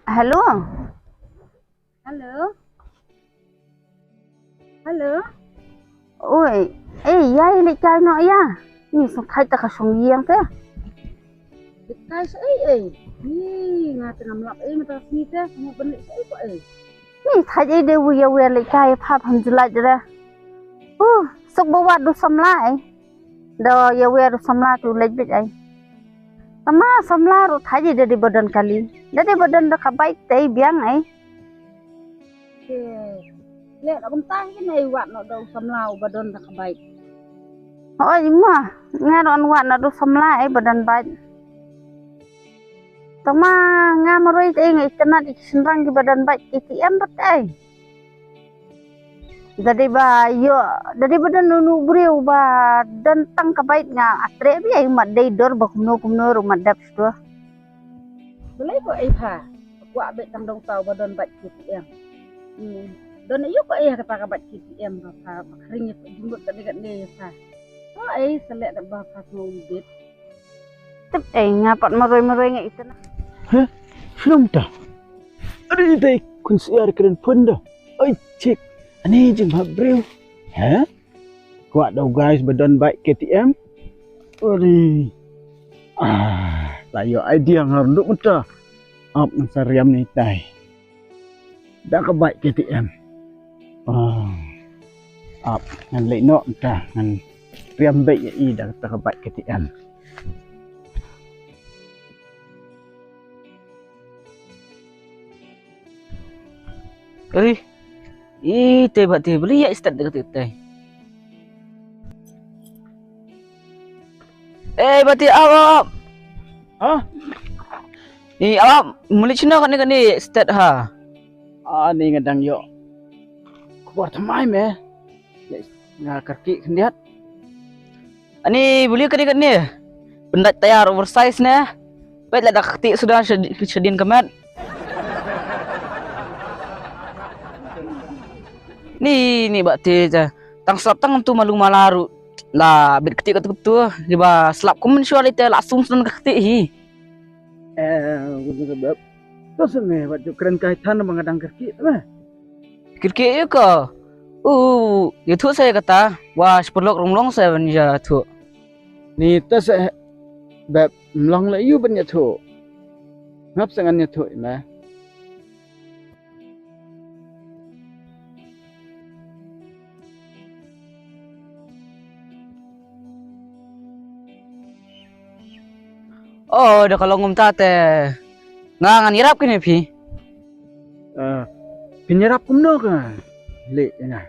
Hello, Halo, halo. ôi, ê, yai lại chai nọ ya, ni sung khai ta ka sung yang te, Dekai sai. Ni ngata ngamlak mata sini teh semua benik sai kok ni thai ai de wu ya wu lại chai pha pham julai jera, sok bawa du samla ai, do ya wu du samla tu lej bit ai, tama samla ru thai de badan kali, de badan da ka baik te biang ai, Lek nak bentang ke nai wat nak dau samlau badon tak baik. oi ma, ngaron wa na du samla ai badan baik. Tama nga maroi te ngai tenat isenrang di badan baik ATM bat ai. Jadi ba yo dari badan nunu brio ba dan tang ka baik nga atre bi ai mat dei dor ba kumno rumah dap sto. Belai kok pha. Aku abek tang dau tau badon baik KTM. Don ayo kok kata ka baik KTM ba pha kering itu jumbo kat dekat ni pha. Oh selek dak ba pha ngubit. Tep ngapat maroi ngai itena. Hah? Film dah. Ada itu kun siar keren pun dah. Oi cik. Ani jeng brio. Hah? Kuat dah guys badan baik KTM. Ori. Tayo idea ngarunduk muda. Ap sariam ni tai. Dah ke baik KTM. Ap ngan lek nok dah ngan riam baik ya i dah ke baik KTM. Teh berarti beli ya start dekat teh. Berarti awak. Hah? Ni awak muli Cina kan ni start ha. Ni ngadang yo. Kuat mai me. Nga kaki kendiat. Ani beli kan ni. Benda tayar oversize ni. Baiklah dah ketik sudah sedin kemat. Ni berarti tang slap tang tu malu malaru. Lah bit ketik tu di ba slap komen sualite langsung sudah ketik hi. Guna sebab. Terus ni baju keren kaitan mengadang kaki tu meh. Kira-kira ke? Itu saya kata, wah seperlok romlong saya banja tu. Ni tas bab melong la yu banyak tu. Ngap sangannya tu meh. Oh, dah kalau ngom tate. Ngan irap kini pi. Penyerap kumno ka. Lek na.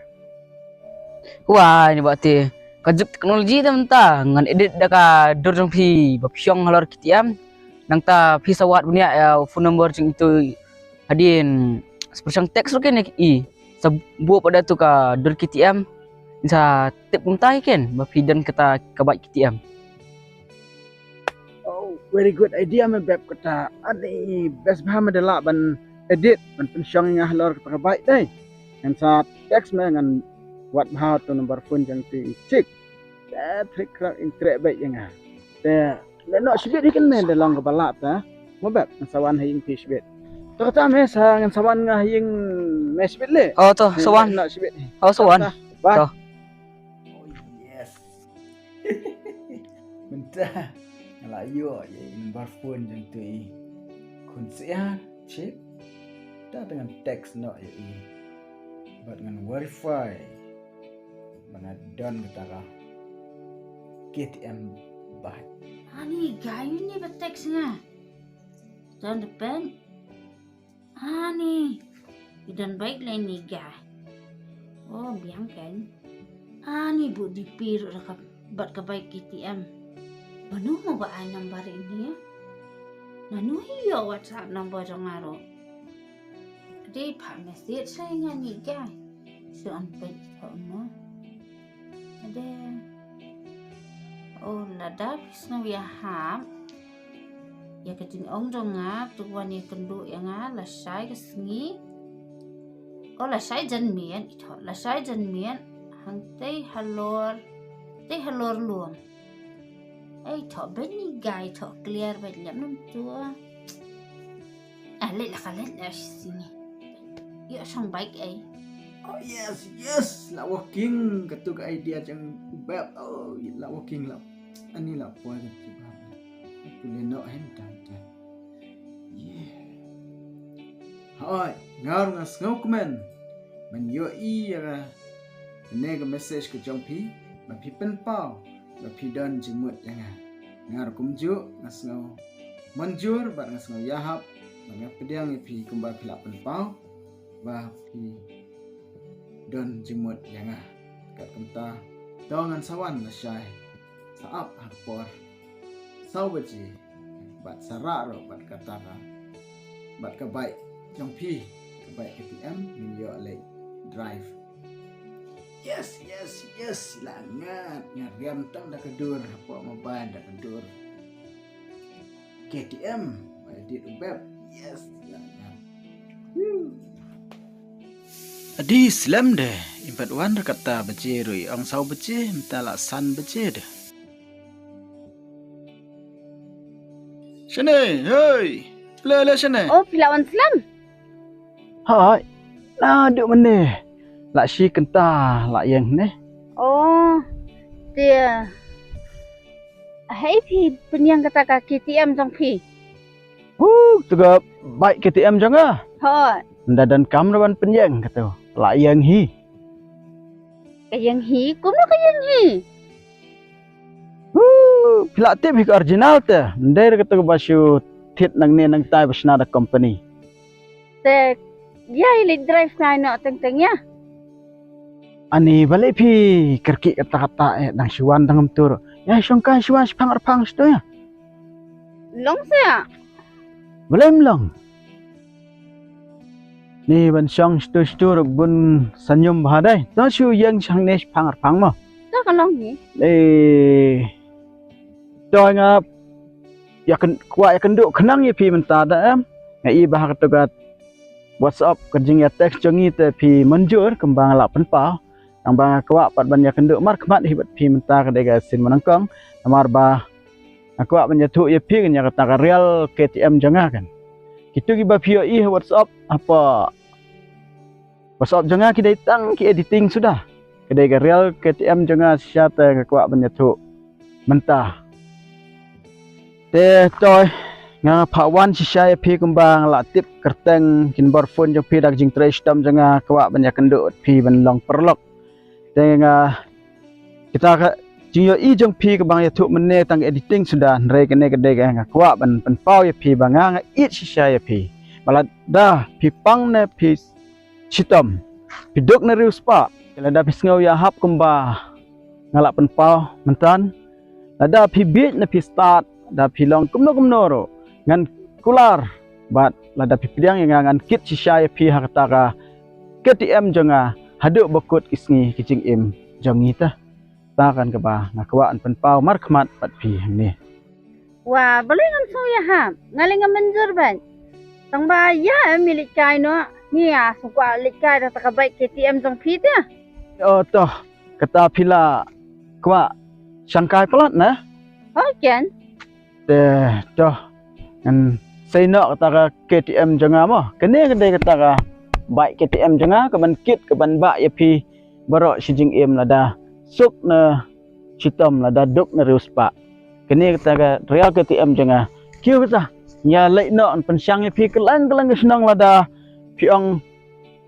Wah, ini berarti kajuk teknologi tu mentah. Ngan edit dah ka dorong pi bapsyong halor kitiam. Nang ta pi sawat punya ya phone number cing itu hadin seperti teks lu kan i. Sebuah pada tu ka dor kitiam. Bisa tip mentah kan bapi dan kata kabat kitiam. Very good idea me bab kata. Ani best baham adalah ban edit ban pensyong ngah lor kata baik dai. Ngan sa teks me ngan wat bah tu nomor phone jang ti cik. Trik krak intrek baik yang ah. Nak sibit ikan me dalam kepala ta. Mo bab sawan haying ti sibit. Tu kata me sa ngan sawan ngah haying me sibit le. Oh tu sawan. Nak sibit. Oh sawan. Ba. Oh yes. Mentah. Ngalayo ya nomor phone jang tu i. Kun sia cik. Dah dengan teks nak ya i. Buat dengan verify. Mana don ketara. KTM baik. Ani gayu ni beteks nga. Dan depan. Ani. Dan baik lain ni gay. Oh biang kan. Ani bu dipir rakap bat ka baik KTM. Manu mo ba ay number ini ya? Nanu hiyo WhatsApp number jang aro. Di pa message saya nga ni gay. So an baik sa no. Ada. Oh lada pisna wiya ham. Ya kajin ong dong nga tuwan ya kendo ya nga lasay kasengi. Oh lasay jan mian ito. Lasay jan mian hang tay halor luom. Thọ bên ni gai thọ clear vậy lắm tua Let lah kalet lah sini. Yuk sang baik ai. Oh yes, lah working ketuk idea jang bab. Oh, lah working lah. Ani lah puan ketuk bab. Boleh nak hendak. Yeah. Hai, ngas ngau komen. Man yo i ya. Nega message ke jong pi, ma pi pen pau, ma pi dan jimut yang ngar kumju ngas ngau. Manjur bat ngas ngau yahap, ma pediang pi kumba pilak pen pau, ba pi dan jimut yang kat kenta dongan sawan la syai. Saap hapor. Sau beji bat sarak ro bat katara. Bat ka baik jong pi, ka baik KTM min yo le drive. Yes, langat ngariam tang dah kedur apa maban dah kedur KTM edit web. Yes, langat adi slam deh impat wan kata bece rui ang sau bece mentala san bece deh sini hei play sini Oh, pilawan selam. hai nah duk meneh lak si kenta lak yang neh. Oh, dia. Hai pi penyang kata ka KTM jong pi. Tuga baik KTM janga. Hoi, Dadan kam rawan penyang kata. Lak yang hi. kayang hi, kuno kayang hi. Pilak tip hik original te. Ndai kata basu tit nang ne nang tai basna da company. Te ya ile drive na no teng-tengnya. Ani balik pi kerki kata-kata nang siwan tangam tur. Ya songkai siwan pang sto ya. Long saya. Belum lang. Ni ban song sto bun senyum bahadai. To siu yang sang ne pang mo. Tak kan long ni. Doi ngap ya kan kuat ya kenduk kenang ya pi menta da em. Ngai bah kata WhatsApp kerjing ya teks jongi te pi menjur kembang lak penpau. Ang bang kuat pat ban ya kenduk mar kemat hibat pi menta kedai ga sin menangkong. Amar bah kuat ban ya tu ya pi kan ya kata real KTM janga kan. Kitu gi ba pi i WhatsApp apa WhatsApp janga ki datang ki editing sudah. Kedai ga real KTM janga syata kuat ban ya tu mentah. Te toy nga pawan si saya pi kembang la tip kerteng kin bar phone jong pi dak jing trace tam janga kwak banyak kenduk pi ban long perlok. Te nga kita ka jing yo i jong pi kembang ya tu mene tang editing sudah nre kene gede nga kwak ban penpau ya pi banga nga it si saya pi. Malah dah pi pang ne pi sitam. Pi dok ne rius pa. Kala dah pi ngau ya hap kembang ngalak penpau mentan. Ada pi bit ne pi start da pilong kumno ro ngan kular bat lada pipiang yang ngan kit si syai pi hakata KTM jonga haduk bekut kisngi kicing im jongi ta kan ke ba ngakwa an penpau mar khmat pat pi ni Wah, boleh ngan so ya ha. Ngaling menjur ban. Tang ba ya milik kai no. Ni ya sukwa lik kai da ka baik KTM jong pi ta. oh toh kata pila kwa sangkai pelat na Oh, kan. toh ngan say no kata ka KTM jonga mo kene kedai kata ka baik KTM jonga ka ban kit ka ban ba ya pi barok si jing im lada sup na sitom lada duk na riuspa kene kata ka real KTM jonga kiu kata nya lei no an pensyang ya pi kelang senang lada pi ong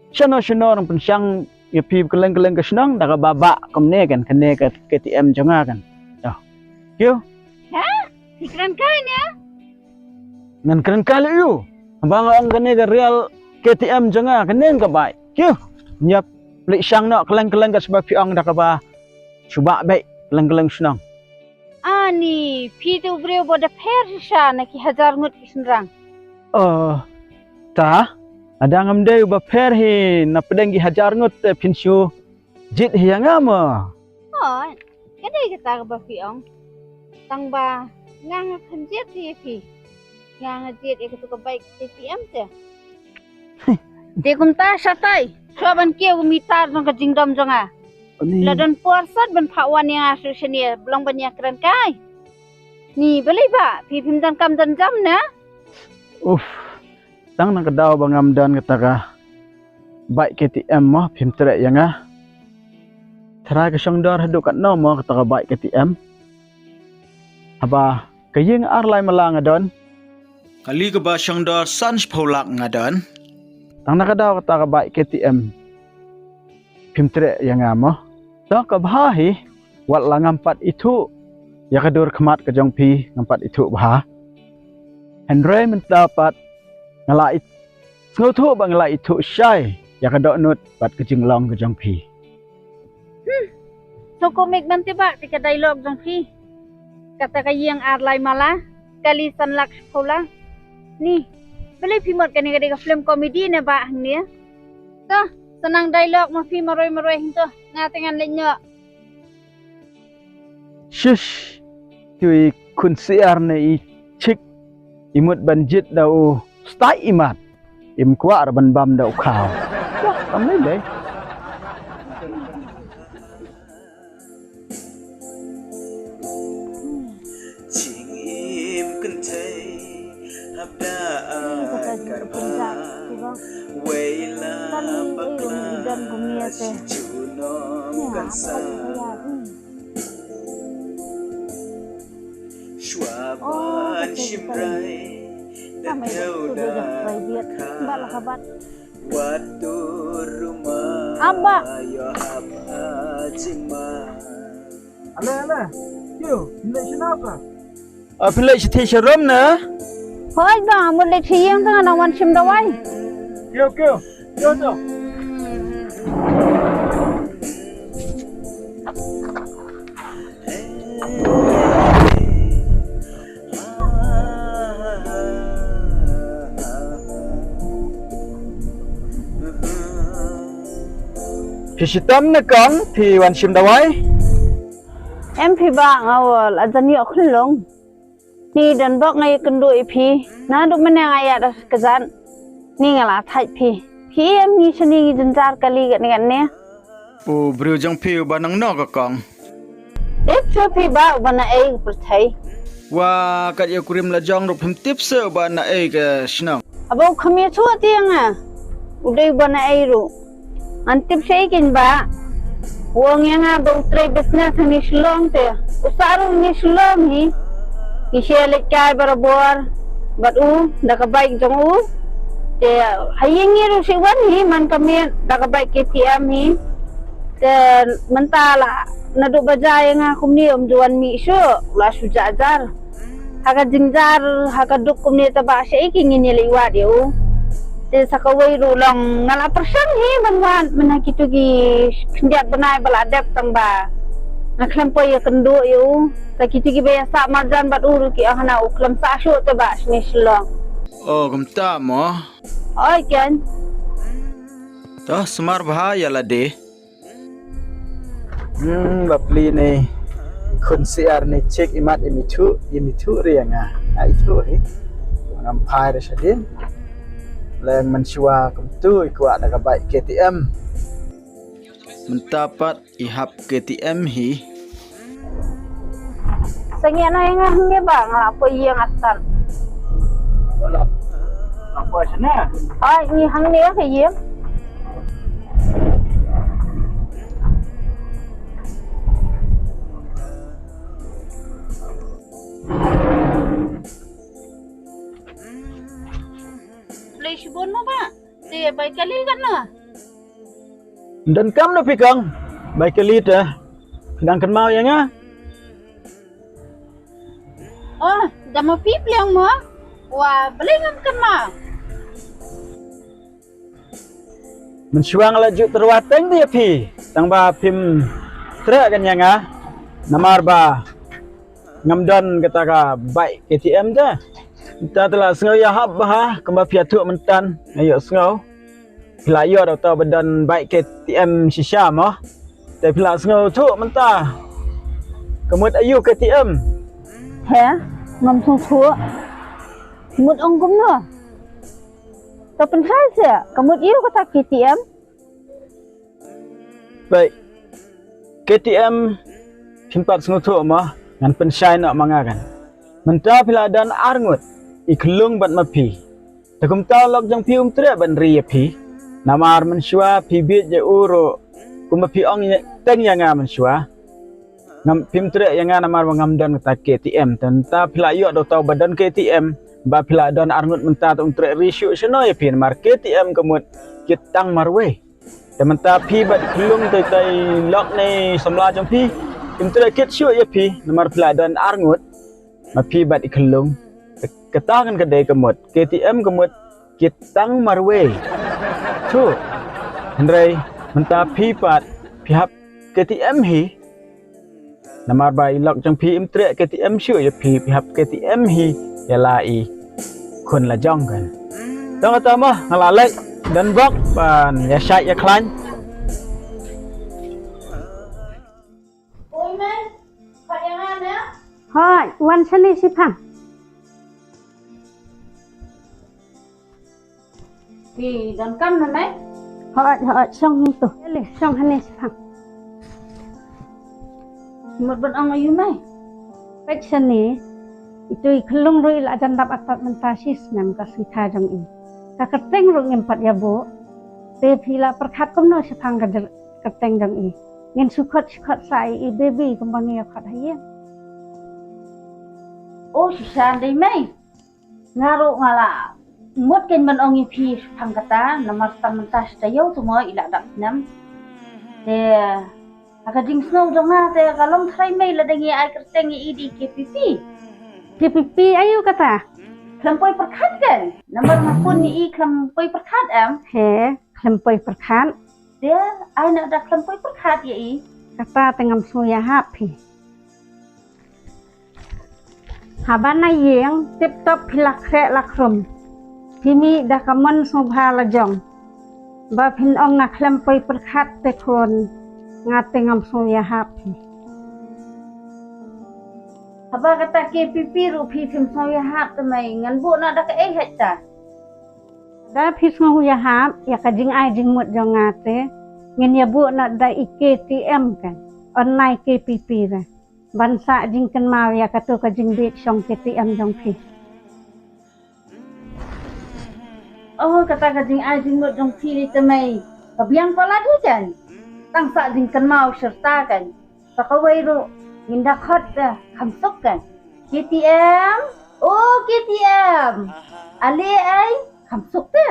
chano an pensyang ya pi kelang senang da ka baba komne kan kene ka KTM jonga kan toh kiu Pikiran kai ni. ngan keren kali yu abang ang kene ga real KTM jonga kene ga bai kiu nyap lek syang no kelang ga sebab pi ong da ka ba cuba baik kelang senang Ani, pi tu breu boda per sha na ki 1000 ngut kisnrang. ta ada ngam dei ba per hi na pedeng gi hajar ngut te pinsyu jit hi ngama Oh, kadai kata ba pi ong. Tang ba ngang khanjet ti pi. Ngang jet e ka baik KTM te. Te kum ta satai. Soban ke umitar nang ka jingdam jonga. Ladan puarsat ban phawan yang asu sini belong banyak keren kai. Ni beli ba pi pimdan kam dan jam na. Tang nak kedau bangam dan ketaka baik KTM mah pim trek yang Terai ke syongdor haduk kat no mah ketaka baik KTM. Haba kayeng arlai malang adon. Kali ke ba syongdor sans paulak ngadon. Tang nak kedau ketaka baik KTM. Pim trek yang mah. Dah ke bahahi wat langam pat itu. Ya kedur kemat ke jongpi ngampat itu bah. Henry mendapat ngelai Sengutu bang ngelai itu syai. Ya kedok nut pat ke jenglong ke jongpi. So komik nanti ba tika dialog jong pi. Kata kayang arlai malah kali sanlak sekolah. Ni, boleh pimot kan ni film komedi ne ba ni. Toh, senang dialog mah pi maroi-maroi hinto ngatengan lenyok. Shush. Tui kun siar ne I cik imut banjit dau stai imat. Im kuar ban bam dau kau. Wah, tamai deh. Shuaban Shimrai dan waktu rumah Ala. Yo, pilih siapa? Pilih si Sharom na. Hoi bang, mulai tiang tengah nawan sim dawai. Yo. Pisitam na kong pi wan sim dawai. Em phi bang awal azani oklong. Ni dan bok ngai kendu ipi. Na duk menang ayat kezan. Ni ngala thai pi. Pi em ni seni jenjar kali kat ni. Oh, bro jang pi banang no ka kong. Cho pi ba bana ai perthai. Wah, kat ya kurim la jang ruk pim tip se bana ai ke snang. Abo khamia chu tiang a. Udai bana ai ru. Antip sei kin ba. Wong yang abang try business ni Shillong te. Usaru ni Shillong hi. Isya lekay barabor. Batu dakabaik jong u. Te hayingi ru siwan hi man kami dakabaik KTM hi. Te mentala nadu bajay nga kumni juan mi isu la sujajar. Haka jingjar haka duk kumni taba sei kin ni liwat yo. Te sakawai ru long ngala persen hi banwan menakitu gi kendiat benai baladep tangba ngaklampo ya kendu yu sakitu gi biasa marjan bat uru ki ahna uklam sa shu te ba sni Shillong. Oh, gemta mo. Oi kan Toh semar bahaya lah deh. Bapli ni kun siar ni cek imat imitu rianga. Itu ngampai resadin. Leng mensyua kumtu ikuat nak baik KTM. Mendapat ihap KTM hi. sengya na yang ni ba ngapa yang asal. Apa sana? Ai ni hang ni ke yang Sibon mo ba? Di baik kali kan na. Dan kam na pikang. Baik kali ta. Sedangkan mau yang Oh, dah mau pip yang mo. Wah, belingan kan mau. Mensuang laju terwateng dia pi. Tang ba pim trek kan yang namar ba ngamdan kata ka baik KTM dah. Kita telah sengau ya hab bah kembali piatu mentan ayo sengau pelayo atau badan baik KTM sisya mah tapi pula sengau tu mentah kemud ayu KTM Hả? Ngầm thua thua. Một ông cũng nữa. Taoเป็นใครเสียกับmột yếu có ta KTM. baik KTM simpat sengau tu mah ngan pensyai nak mangakan mentah pula dan arngut iklung bat mapi Takum tahu log jang pi tre ban ri pi. Namar mensyua pi bit je uro. Kuma pi ong teng yang mensyua. Ngam pim tre yang namar ngam don ta KTM tenta pila yo do tahu badan KTM. Ba pila don arngut menta tung tre risyu seno ya pi namar KTM kemut kitang marwe. Menta pi bat kelung tai log ni semla jang pi. Pim tre kit syu ya pi namar pila don arngut. Ma pi bat ikelung. Ketangan kedai kemut KTM kemut kitang marwe tu Hendrai menta pi pat pihak KTM hi namar bai lok jang pi imtre KTM syu ya pi pihak KTM hi ya lai kun la jong kan dong kata mah ngalalai dan bok ban ya syai ya klan Ôi mày, phải yang ana? Hoi, wan sini si phang. Thì đón căm rồi mấy. Hoi, song tu. Le, song hane si phang. Một bận ông ayu mày. Pek sini itu kelung rui la jandap atat mentasis nam kasita jong i. Ka keteng ru empat ya bu. Te pila perkhat komno si phang ka keteng jong i. Ngin sukot sai i baby kembang ya khat hayen. Ô chị sàn đây mày. Ngaro ngala. Một kênh bận ông phi phang kata nomor tamantas tayo semua ila dak nam. Te aga jing snow jonga te kalong try mày là dengi ai kerteng idi KPP. KPP ayu kata. Klempoi perkat kan? Nomor mapun ni i klempoi perkat am. He, klempoi perkhat. Dia ai nak dak klempoi perkat ya i. Kata tengam suya hapi. Habana yeng tip top pilak krek lakrum. Kini dah kaman sobha lajong. Ba pin ong nak klempoi perkhat te kon ngate ngam suya hapi. Haba kata KPP rupi film saya hap temai ngan bu nak dak het ta. Da pis suya hap ya kajing ai jing mut jong ngate. Ngin ya bu nak da KTM kan. Online KPP ra. Bansa jing kan mau ya katu kajing bit song KTM jong pi. Oh kata kajing ai jing mut jong pi temai. Kabiang pala di kan. Tang sa jing kan mau serta kan. Pakawai ru Minda khot khamsok kan. KTM. Oh KTM. Ale ai khamsok ta.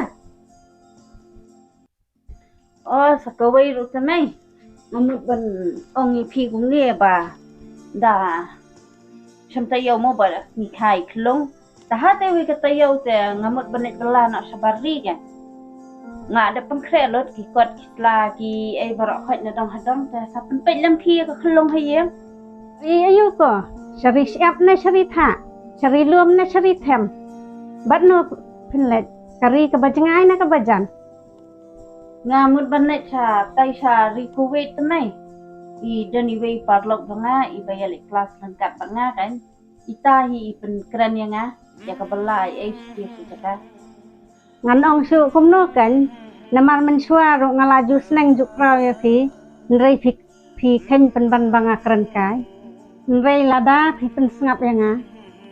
Oh sakawai ru temai. Ngamut ban ongi pi gung ne ba. Da chamtayo mo ba ni khai klong. Tahate wi katayo te ngamut banet bala nak sabari kan. Nga ada pengkre lot ki kot kisla ki ai barok khot na dong hadong ta sa penpet lam pi ka klong hayem. Ayu ko, syari siap na syari tha, syari luam na syari them. Bat no pinlet, kari kebajengai na kebajan. Ngamut banet sa tai sa rikuwait temai. I dani wei parlok banga i bayalik kelas lengkap banga kan. Itahi pen keren yang ya kabelai ai sih kata. Ngan ong su kum no kan, namar mensua ro ngalaju sneng juk rau ya fi, nrei fi ken pen ban banga keren kai. Nrei lada fi pen sengap yang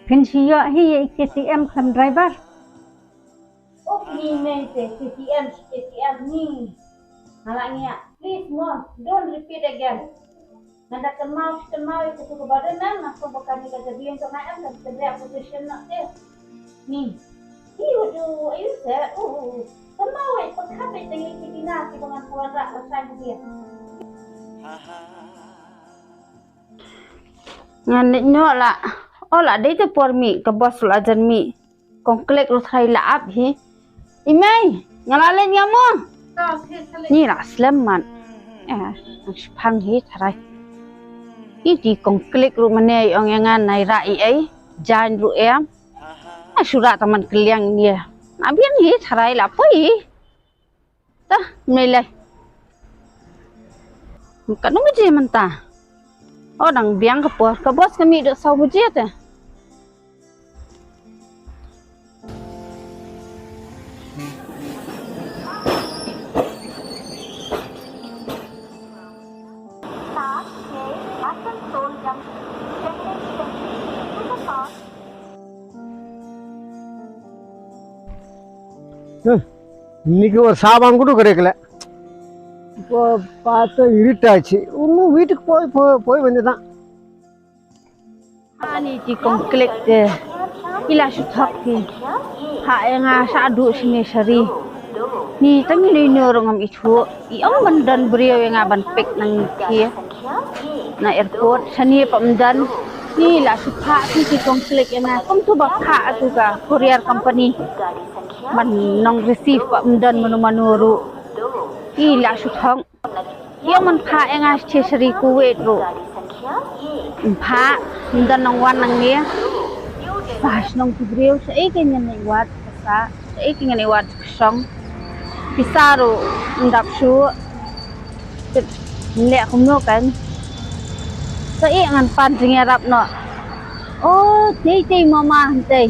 pen siyo hi KTM klam driver. Oh ni main KTM ni. Halangnya, please more, don't repeat again. Nada kenal itu ke badan nak bukan ni kata dia untuk naik kan kerja position nak dia. Ni. Waduh, ayo saya. Kenal pekhabe dengan kita si dengan kuara rasai dia. Ngan nyo la, ola dei te por mi ke bos la jan mi. Konklek ru thai la ap hi. Imai, ngalalen ngamu. Ni la sleman. Phang hi tharai. Ini konklek ru mane ong yangan nai rai ai, jan ru em. Surat taman keliang ni. Abian hi tharai la poi. Tah, melai. Kanong je manta. Orang biang ke bos kami dok sau bujet ya. இன்னைக்கு ஒரு சாபான் கூட கிடைக்கல. இப்போ பார்த்தா இருட்டாச்சு. இன்னும் வீட்டுக்கு போய் வந்துதான். Ani di komplek ke ila suthak ki ha nga sa adu sini sari ni tangi ni norong am itu yang bandan beriau yang aban pek nang kia na airport sani pamdan ni la suthak ki di komplek yang kom tu bakha tu ka courier company man nong receive pamdan manu ila suthang yang man kha yang sari kuwait ro pha dan nong wan nang nia pas nong tibriu sei kenya nei wat sa sei kenya nei wat song pisaro ndap su le kum no kan sei ngan pan jing arab no oh tei mama tei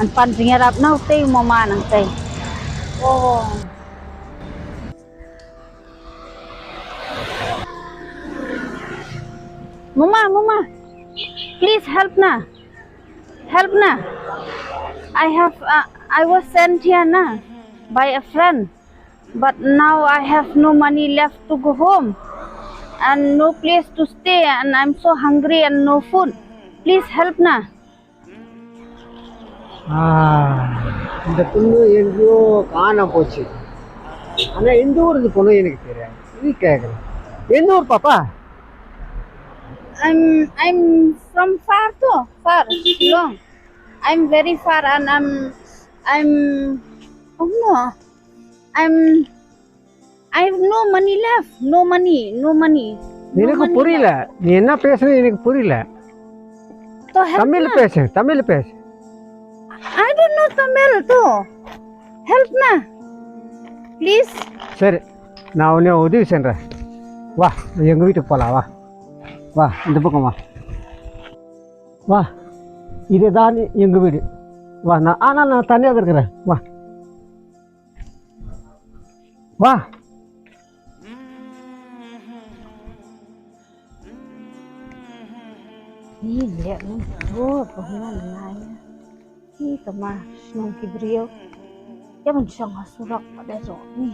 an pan jing arab no tei mama nang tei oh Mama, please help na. I was sent here na by a friend, but now I have no money left to go home, and no place to stay, and I'm so hungry and no food. Please help na. இந்த பொண்ணு எங்கேயோ காணாம போச்சு. ஆனா எந்த ஊர் இந்த பொண்ணு எனக்கு தெரியாது. நீ கேட்கறேன். எந்த ஊர் பாப்பா? I'm from far long. I'm very far and I have no money left. No money. எனக்கு புரியல. நீ என்ன பேசுற எனக்கு புரியல. So help தமிழ் பேசு. I don't know Tamil too. Help na. Please. சரி. நான் உன்னை உதவி செய்றேன். வா, எங்க வீட்டுக்கு போலாம் வா. வா இந்த பக்கம் வா இதுதான் எங்கள் வீடு வா ஆனால் நான் தனியாக இருக்கிறேன் வா Ni lihat ni, bangunan lain. Ni tema senang kibrio. Ya mencang surak pada zon ni.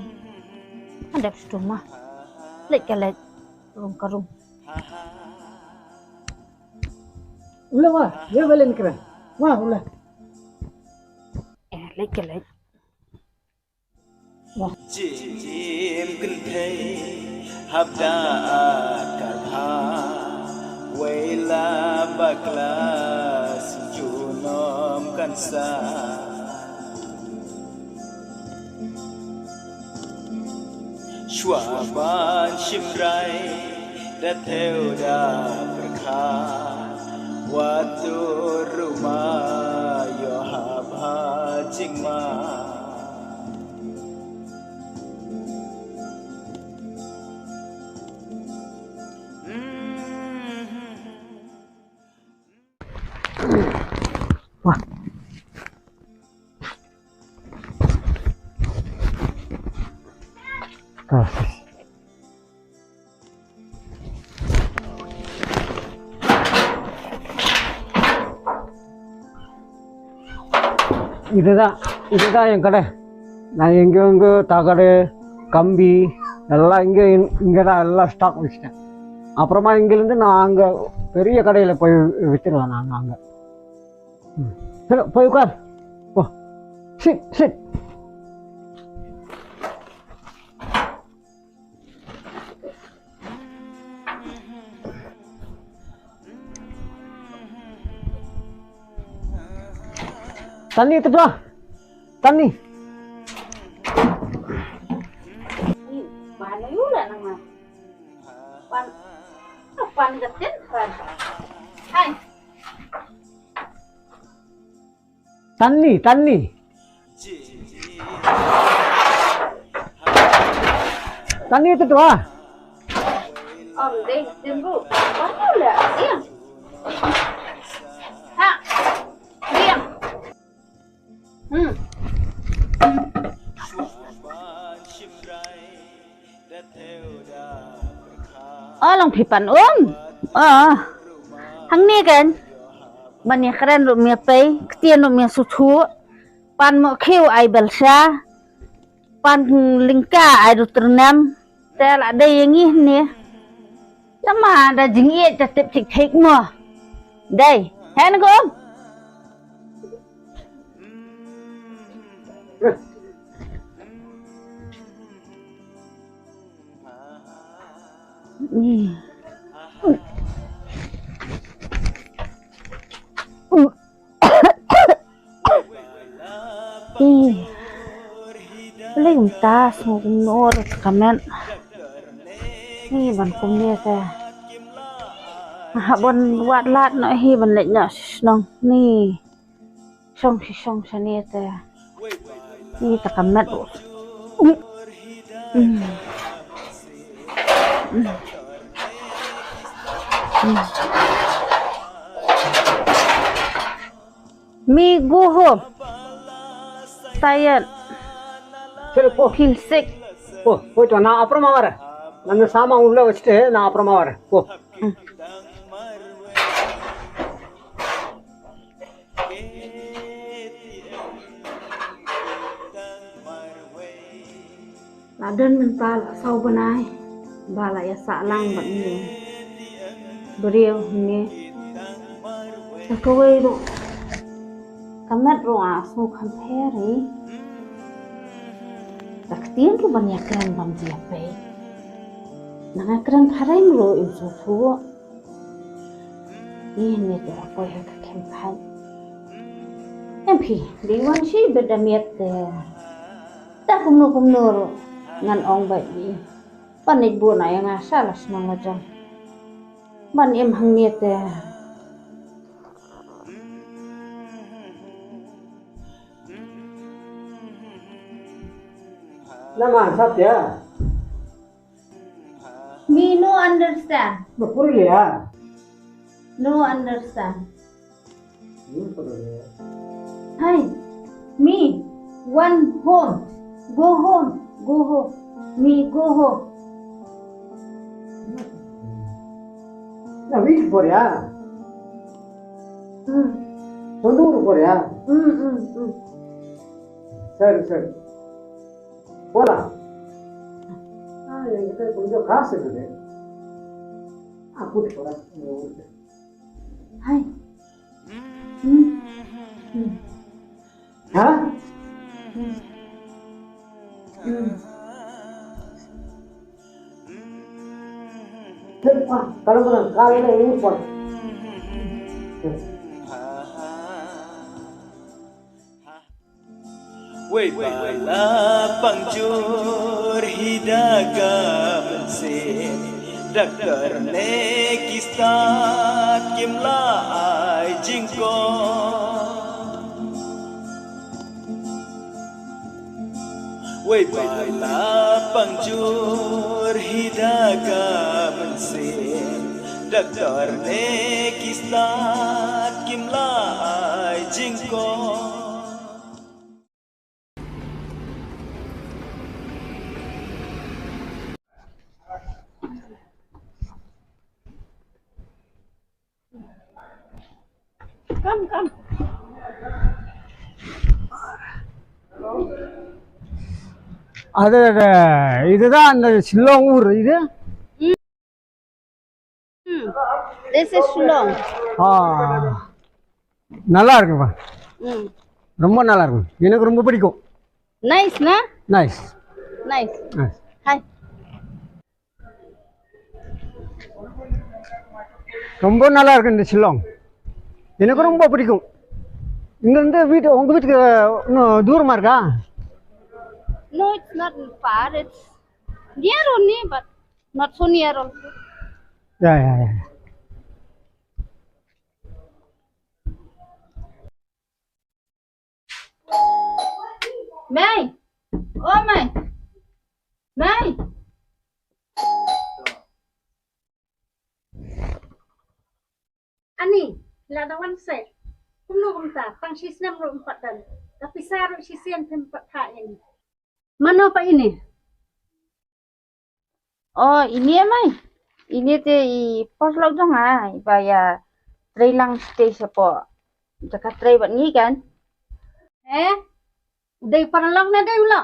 Ada cuma, lek kelet, karung. உள்ள வா ஏன் வெளியே நிற்கிறேன் வா உள்ள lek chim kinh thấy hấp đa cả tha quay la bạc la chu nom căn sa chua ban chim rai đã theo đà berkha waktu rumah yo habha jingma wah இதுதான் என் கடை. நான் எங்கே தகடு கம்பி எல்லாம் இங்கே தான் எல்லாம் ஸ்டாக் வச்சுட்டேன். அப்புறமா இங்கேருந்து நான் அங்கே பெரிய கடையில் போய் விற்றுருவேன். நான் அங்கே சரி போய் உட்கார் போ சிட் தண்ணி எடுத்துட்டு வா தண்ணி Mana yula nama? Pan gatin pan. Hai. தண்ணி தண்ணி எடுத்துட்டு வா Deh, tunggu. Mana yula? Diam. Ha. Diam. Long pipan hang ni kan. Banyak keren lu mia pay, ketian lu mia susu. pan mo khiu ai balsa pan lingka ai ruternam tel ada yang ini sama ada jengit tetep cik mo đây hen gom nih Paling tas mau nur kamen ni ban kum ni ta bon wat lat no hi ban lek no snong ni song sani ta ni ta kamet mi go home tired feel sick போயிட்டு வா. நான் அப்புறமா வரேன். நம்ம சாமான் உள்ள வச்சுட்டு நான் அப்புறமா வரேன். போ. Ladan mental sau benai bala ya salang bat ni beriau ni sakawai ro kamet ro asu compare taktian tu banyak keren bam jiape nang keren khareng ro im so thu ini tu apa ya ke kempai MP di wan si bedamiat ta kumno ro ngan ong bai ni panik bu na yang asal senang macam ban em hang niat nama Satya. me no understand புரியலையா? no understand hi me one home go home me go home நான் வீட்டுக்கு போறியா? சொந்த ஊருக்கு போறியா? சரி போலாம். என்கிட்ட கொஞ்சம் காசு இருக்குது. கூட்டிட்டு போறேன் உங்க ஊருக்கு. hi ஆ? சரிப்பா கிளம்புறேன். காலையில ஊருக்கு போறேன். Wei bala pangjur hidaga bensin Dakar nekistat kimla ai jingko Wei bala pangjur hidaga bensin Dakar nekistat kimla ai jingko come அது இதுதான் அந்த சில்லோங் ஊர் இது. this is Shillong ஆ நல்லா இருக்குப்பா. ரொம்ப நல்லா இருக்கும். எனக்கு ரொம்ப பிடிக்கும். nice na nice. nice hi ரொம்ப நல்லா இருக்கு இந்த சில்லோங். எனக்கு ரொம்ப பிடிக்கும். இங்கேருந்து உங்க வீட்டுக்கு இன்னும் தூரமா இருக்கா? no it's not far it's near only but not so near also yeah. May oh May Ani ladawan set kumno kumta pang sisnam ro empatan tapi saro sisian tempat hak ini mana pak ini oh ini ya May ini teh pos laut jangan bayar trailang stay siapa jaga tray buat ni kan đây phần lông này đây lọ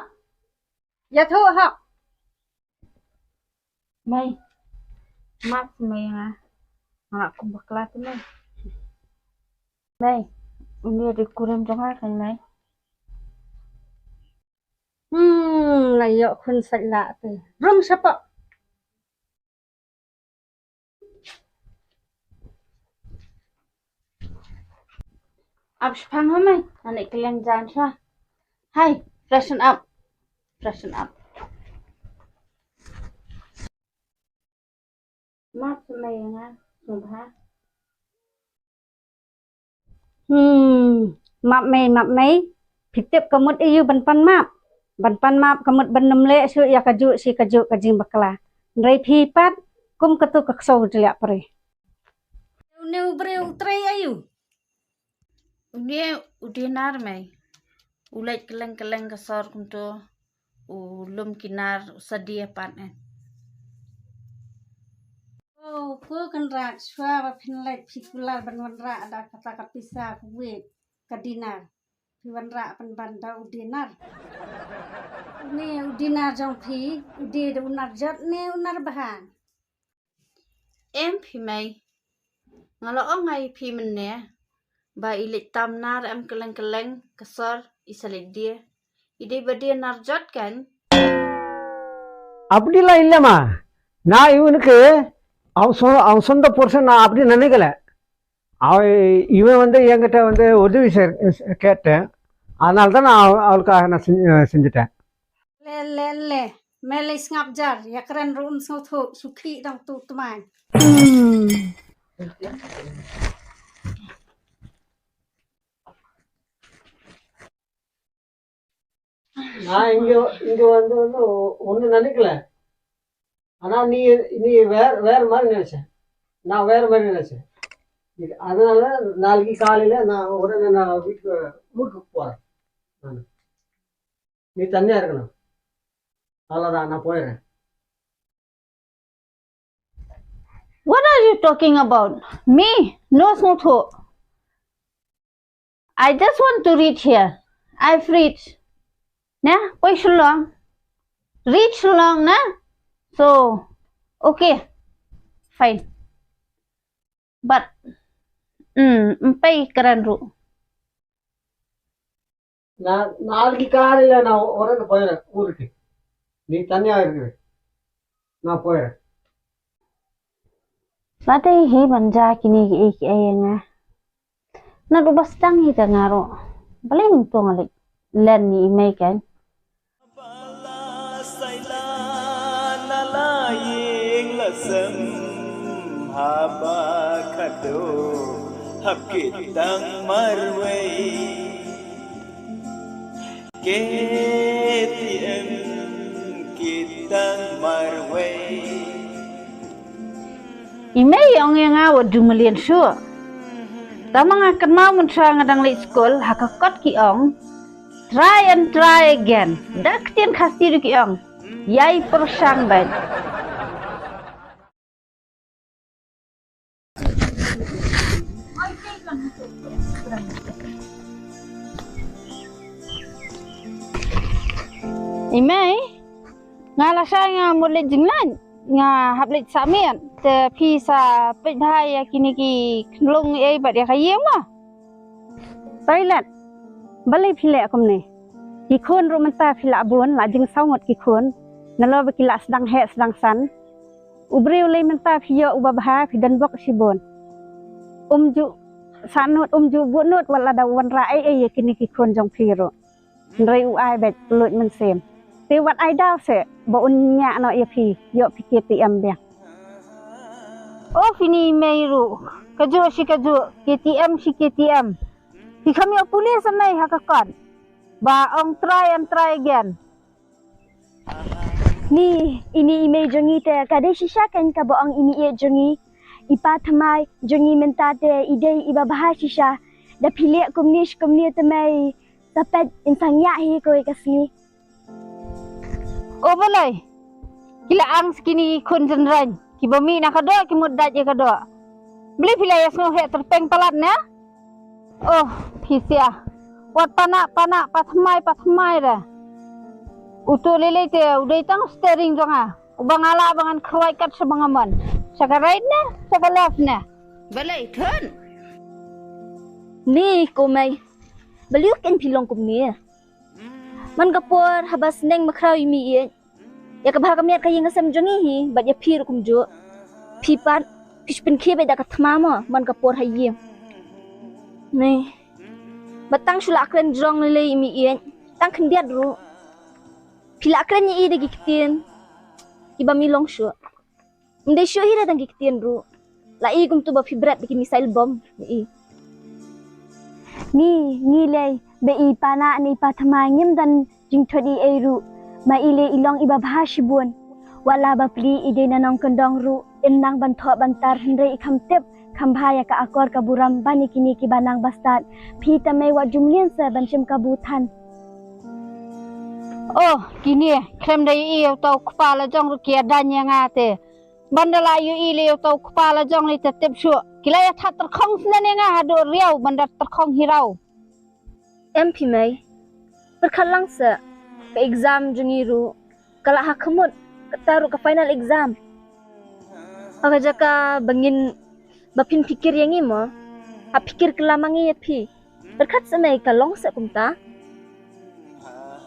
dạ thua học Mày, mắt mày hả? Anak aku bakal tuh mày. Mày, ini ada kurang jangan kan mày. này dọ khuyên sạch lạ từ rung sắp ạ Abis pang hả mày? Anak kalian jangan sah. Hai, freshen up. Freshen up. Mắt mày hả? Sumpah. map mấyผิดเทียบกับมดอายุบันปันมาบกับมดบันนำเละช่วยอยากกระจุกระจิงบักลาไรพีปัดกุมกระตุกกระโซจเลยปรีนิวเบรวไตรอายุ Udah nar mày. Ulai keleng kesor kunto. Ulum kinar sedia pan. Oh, ku kan rat shwa ba pinlek pikular ban wan ra ada kata kapisa ku wet kadinar pi wan ra pan banda udinar ne udinar jong phi ude de unar jat ne unar bahan Em phi mày. Ngalo ngay phi mình nè. Ba ilik tam nar em keleng kesor isalik dia. Ide ba dia narjot kan? அப்படிலாம் இல்லைம்மா. நான் இவனுக்கு அவன் சொந்த புருஷன் நான் அப்படி நினைக்கல. இவன் வந்து என்கிட்ட வந்து உதவி கேட்டேன். அதனால தான் நான் அவளுக்காக நான் செஞ்சுட்டேன். le mele ngap jar ya keren rum so tho sukhi dang tu tuman நான் இங்க வந்து ஒன்றும் நினைக்கல. ஆனால் நீ வேற மாதிரி நினைச்சேன். நான் வேற மாதிரி நினைச்சேன். அதனால நாளைக்கு காலையில நான் உடனே நான் ஊருக்கு போறேன். நீ தனியா இருக்கணும். அவ்வளோதான், நான் போயிடுறேன். What are you talking about? Me? No, Smuthu. I just want to reach here. I've reached. Nah, quite long. Reach long, nah? So, okay. Fine. But, pay keren ru. நான் நாளைக்கு காலையில நான் உடனே போயிடுறேன் ஊருக்கு. நீ தனியா இருக்கிற, நான் போயிடுறேன். Nanti hi banja kini ki nga. Na lubas tang hi tangaro. Paling to ngalik. Len ni imay kan. Bala sayla nalaying lasam haba kado hapkitang marway KTM kitang marway Imay yang nga wadu malian sure. Tama nga kenal mentra ngadang late school hakakot ki ong. Try and try again. Dak tian khasti du ki ong. Yai persang ban. Imay ngalasa nga mulit jinglan nga haplit samian te pisa pedhaya kini ki lung ei badia kayem ma toilet balai phile akum ne ki khon ru manta phila bun la jing sawngot ki khon nalo ba ki la sedang he sedang san ubreu le menta phiyo ubabha phidan bok sibon ju sanut ju bunut wala da wan ra ei kini ki khon jong phiro ndrei u ai bet luit men sem te wat ai daw se bo unya no ya phi yo phi KTM dia oh fini meiru kaju si kaju KTM si KTM ki kami pulis samai hakakon ba ong try and try again ni ini ime jongi te kade shisha kan ka boang imi e jongi ipa thamai jongi mentate ide iba bahas shisha da phile kumni tamai tapet insangya hi koi kasni oh balai kila ang skini kun jenran ki bami na kado ki muddat je kado beli phile yasno he terpeng palat na oh phisia Wat panak patmai dah. Utu lele te udah tang steering jonga. Ubang ala bangan keruai kat sebangaman. Saka right na, saka left na. Balai kan? Ni kumay. Baliuk kan pilong kumni. Man kapor habas neng makraw imi iyan. Ya kabha kami kaya ngasam jongi hi, bat ya pir kumjo. Pipan, pishpin kibe da katmama man kapor hayim. Ni. Batang shula akren jong lele imi iyan. Tang kendiat ru. Pila akren ni ide gikitin. Iba milong syo. Mde syo hira dang gikitin ru. La i kum tu ba fibrat bikin missile bomb ni. Ni ngilay be i pana ni pathamangim dan jing thodi eru. Ma ile ilong iba bahashibun. Wala ba pli ide nanong kendong ru. Innang banthok bantar hendrai ikam tip. Kambhaya ka akor ka buram bani kini ki banang bastat. Pita may wa jumlien sa banshim kabutan. Oh, kini krem dai iyo tau kepala jong rukia danya ngate. Bandala yu ile tau kepala jong li tetep syu. Kila ya that terkhong sene nga hado riau bandar terkhong hirau. MP may. Perkalang sa ka exam juniru. Kala hakamut kataru ka final exam. Aga jaka bangin bapin pikir yang imo. Ha pikir kelamangi ya pi. Berkat sa may kalong sa kumta.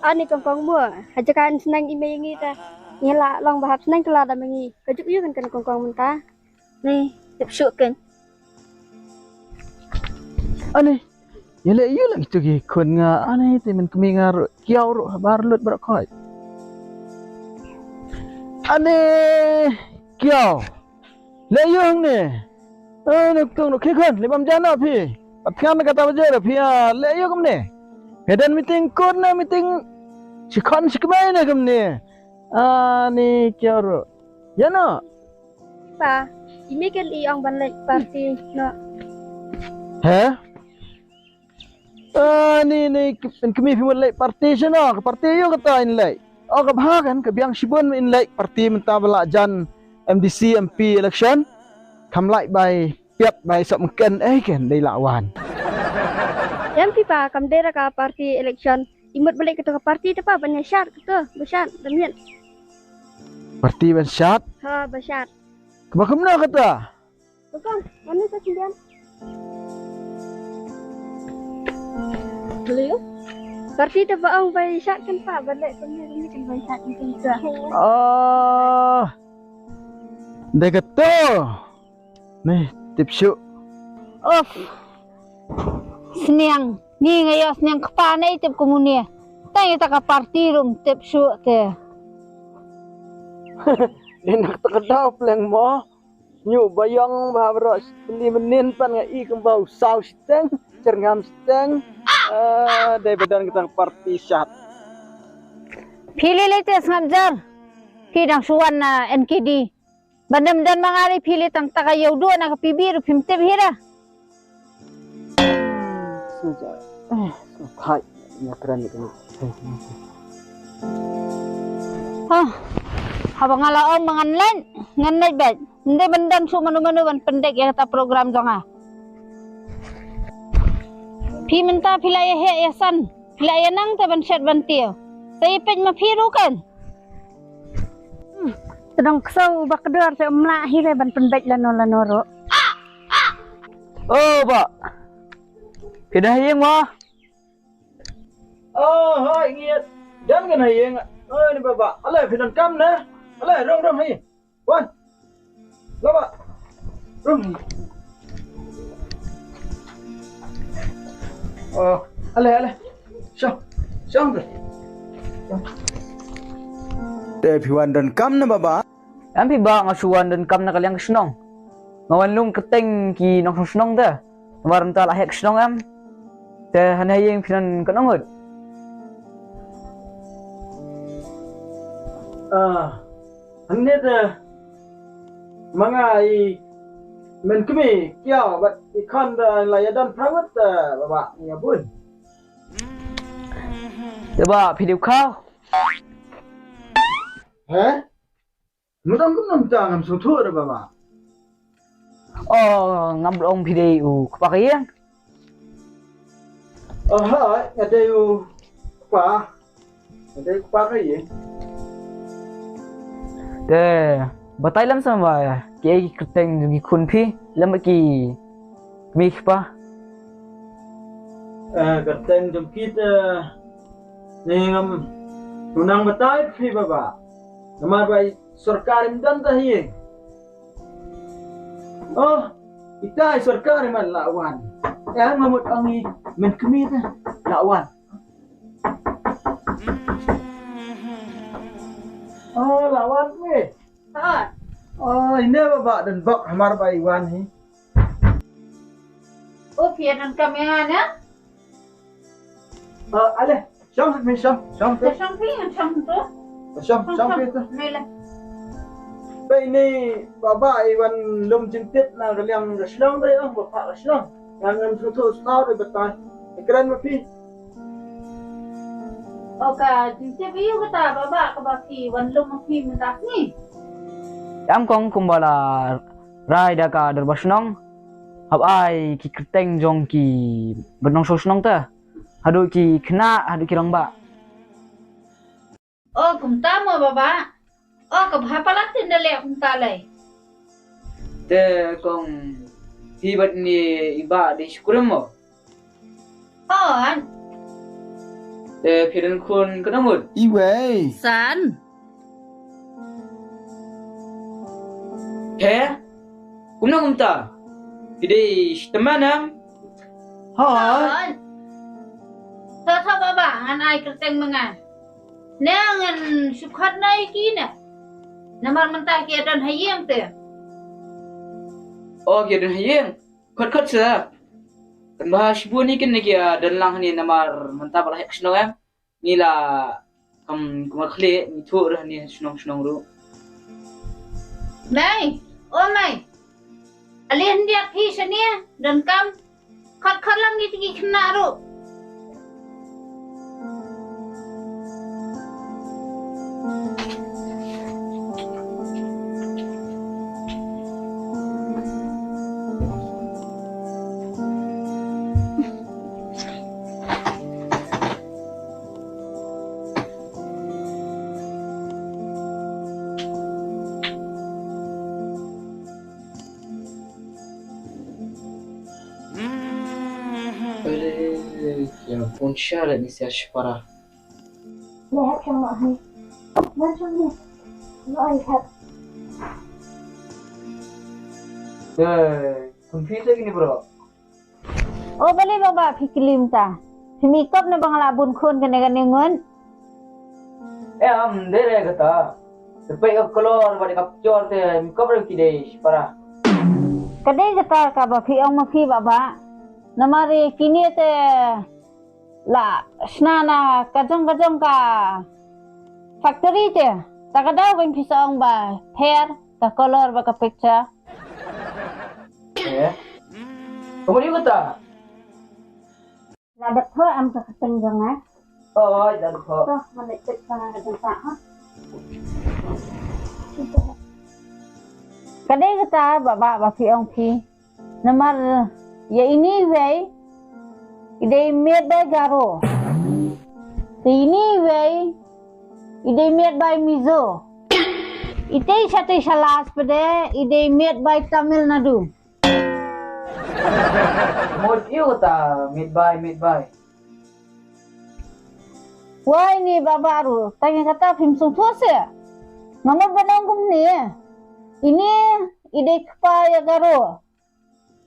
Ani kongkong mo, hajakan senang ime yang ita. Nyela long bahap senang kala da mengi. Kajuk yu kan kongkong menta. Ni, tepsyuk kan. Ane, yele iyo lang ito gi kun nga ane ite men kami nga kiaw ro bar lut bar koy. Ane kiaw. Le iyo hang ne. Nuktung nuk kikun limam jana pi. Patkan kata bajar pi le iyo kum ne. Hedan meeting kun na meeting sikon sikmay na kum ne. Ane kiaw ro. Jana. Pa, ime kan iong banlek party no. Heh? Ni kami fi mulai parti sana, ke parti yo kata inlay. Oh kabhagan ke biang sibun inlay parti menta bala jan MDC MP election. Kamlai by piat by sok mungkin kan dai lawan. MP pa, kamdera ka party election. Imut balik ke party tu pa banyak syarat tu, besar demian. Parti ban syat. Ha, besar. Kebakamna kata. Bukan, mana tu sendirian? Beliau? Parti tu baang bay syarat kan pa, balik punya ini kan bay syarat kan juga. Oh. Dai kata. Nih, tipsu. Of. Seniang, ni ngayo seniang kepana itip komunia. Tanya tak ka parti rum tepsyu te. Enak terkedau pleng mo. Nyu bayang bahwa beli menin pan nga i kembau saus steng, cerngam steng. Dari badan kita parti syat. Pilih letes ngamjar. Kidang suwan na NKD. Bandam dan mangari pilih tang takayaw do na kapibir pimtip hira. Hai, nyakran itu. Habang alaon manganlan nganay bed. Hindi bandam su manu-manu ban pendek ya kata program jonga. Pimenta pilaya he yasan. Pilaya nang ta ban syat bantiyo. Saya pej mapiru kan. Sedang kesau bakdor saya melahir ban pendek lano-lanoro. Oh, Pak. Pindah yang mah. Oh, hai ngiat. Dan kan hayang. Oh, ini Bapak. Alai pindah kam na. Alai rom hai. Wan. Bapak. Rom. Oh, alai. Syah. Syah tu. Everyone dan kam na Bapak. Ampi ba nga suwan dan kam na kalyang snong. Ngawan lung keteng ki nong snong da. Maram ta lahek snong am. Te hanayeng pinan kanongod. Hanya tu mga men kami kiau bat ikon da layadan prawat Bapak ya bun. Coba video kau. Heh? Mudang kum ngam sutu da Bapak. Oh, ngamblong video kapakiyang. Oh hai, ada you apa? Ada apa lagi? Te batai lam sama ya. Ki kerteng gi kun phi lam ki mi pa. Kerteng jom kita ni ngam tunang batai phi baba. Namar bai सरकारी में दंता ही oh kita सरकारी में lawan yang mamut angi men kemit lawan oh lawan me oh ini baba dan bak hamar bai wan hi Ô phía đằng camera nhá. ale xong me xong Để xong phía xong tốt. xong itu Này là Bây ni baba iwan lum jintit na galiam raslang dai ang bapa raslang yang ngam thu stau dai batai ikran ma pi ô cả chính tiếp yêu cái ta bà các bà kỳ vẫn lông mà phim mình đặt nhỉ. Am kong kumbala rai da ka der basnong. Hab ai ki kerteng jong ki benong sosnong ta. Hadu ki kena hadu ki rangba. Ô cùng ta mà bà. Ô cầm hai palat tin đây lẹ cùng ta lại. Te kong hibat ni iba di syukurim mo. Anh Te phirin kun kenamut. iwe San. He? Kumna kumta? Ide temanam. ha Thôi bà anh ai kerteng mengan. Nè ngan sukhat nai ki nè. Namar mentah kia dan hayang tu. Oh kia dan hayeng. Kot sa. Kan bahas bu ni kan kia dan lang ni namar mantap lah snong em. Ni la kam khle ni thu rah ni snong ru. Này, ô mày. Alien dia phi sania dan kam khat lang ni tigi kena ru. Ya pun syarat ni saya syukurah. Lihat sama ni. Macam ni. Lihat. Kun phi lagi ni bro. Ô bali baba phi kilim ta. Phi mi kop na bangla bun khon kan ngon. Am dere kata. Sampai ke keluar pada kapcor te mikop ki dei para. Kadai kata ka ba phi ong ma phi baba. Namari kini te la snana kajong ka factory te takadaw kan phi sa ong ba hair ka color ba ka picture. Ya. Kemudian kata. Là đập thôi em ka kateng jong á. Oh, dah kau. Toh mana cek pa jong pa ha. Kadai kata baba ba phi ong phi. Namar ya ini way ide made by Garo. Ini way ide made by Mizo. Ite sate salas pede ide made by Tamil Nadu. Kemudian kata mid by. Wah ini babaru. Tanya kata film sungguh se. Mama benang kum ni. Ini ide kpa ya Garo.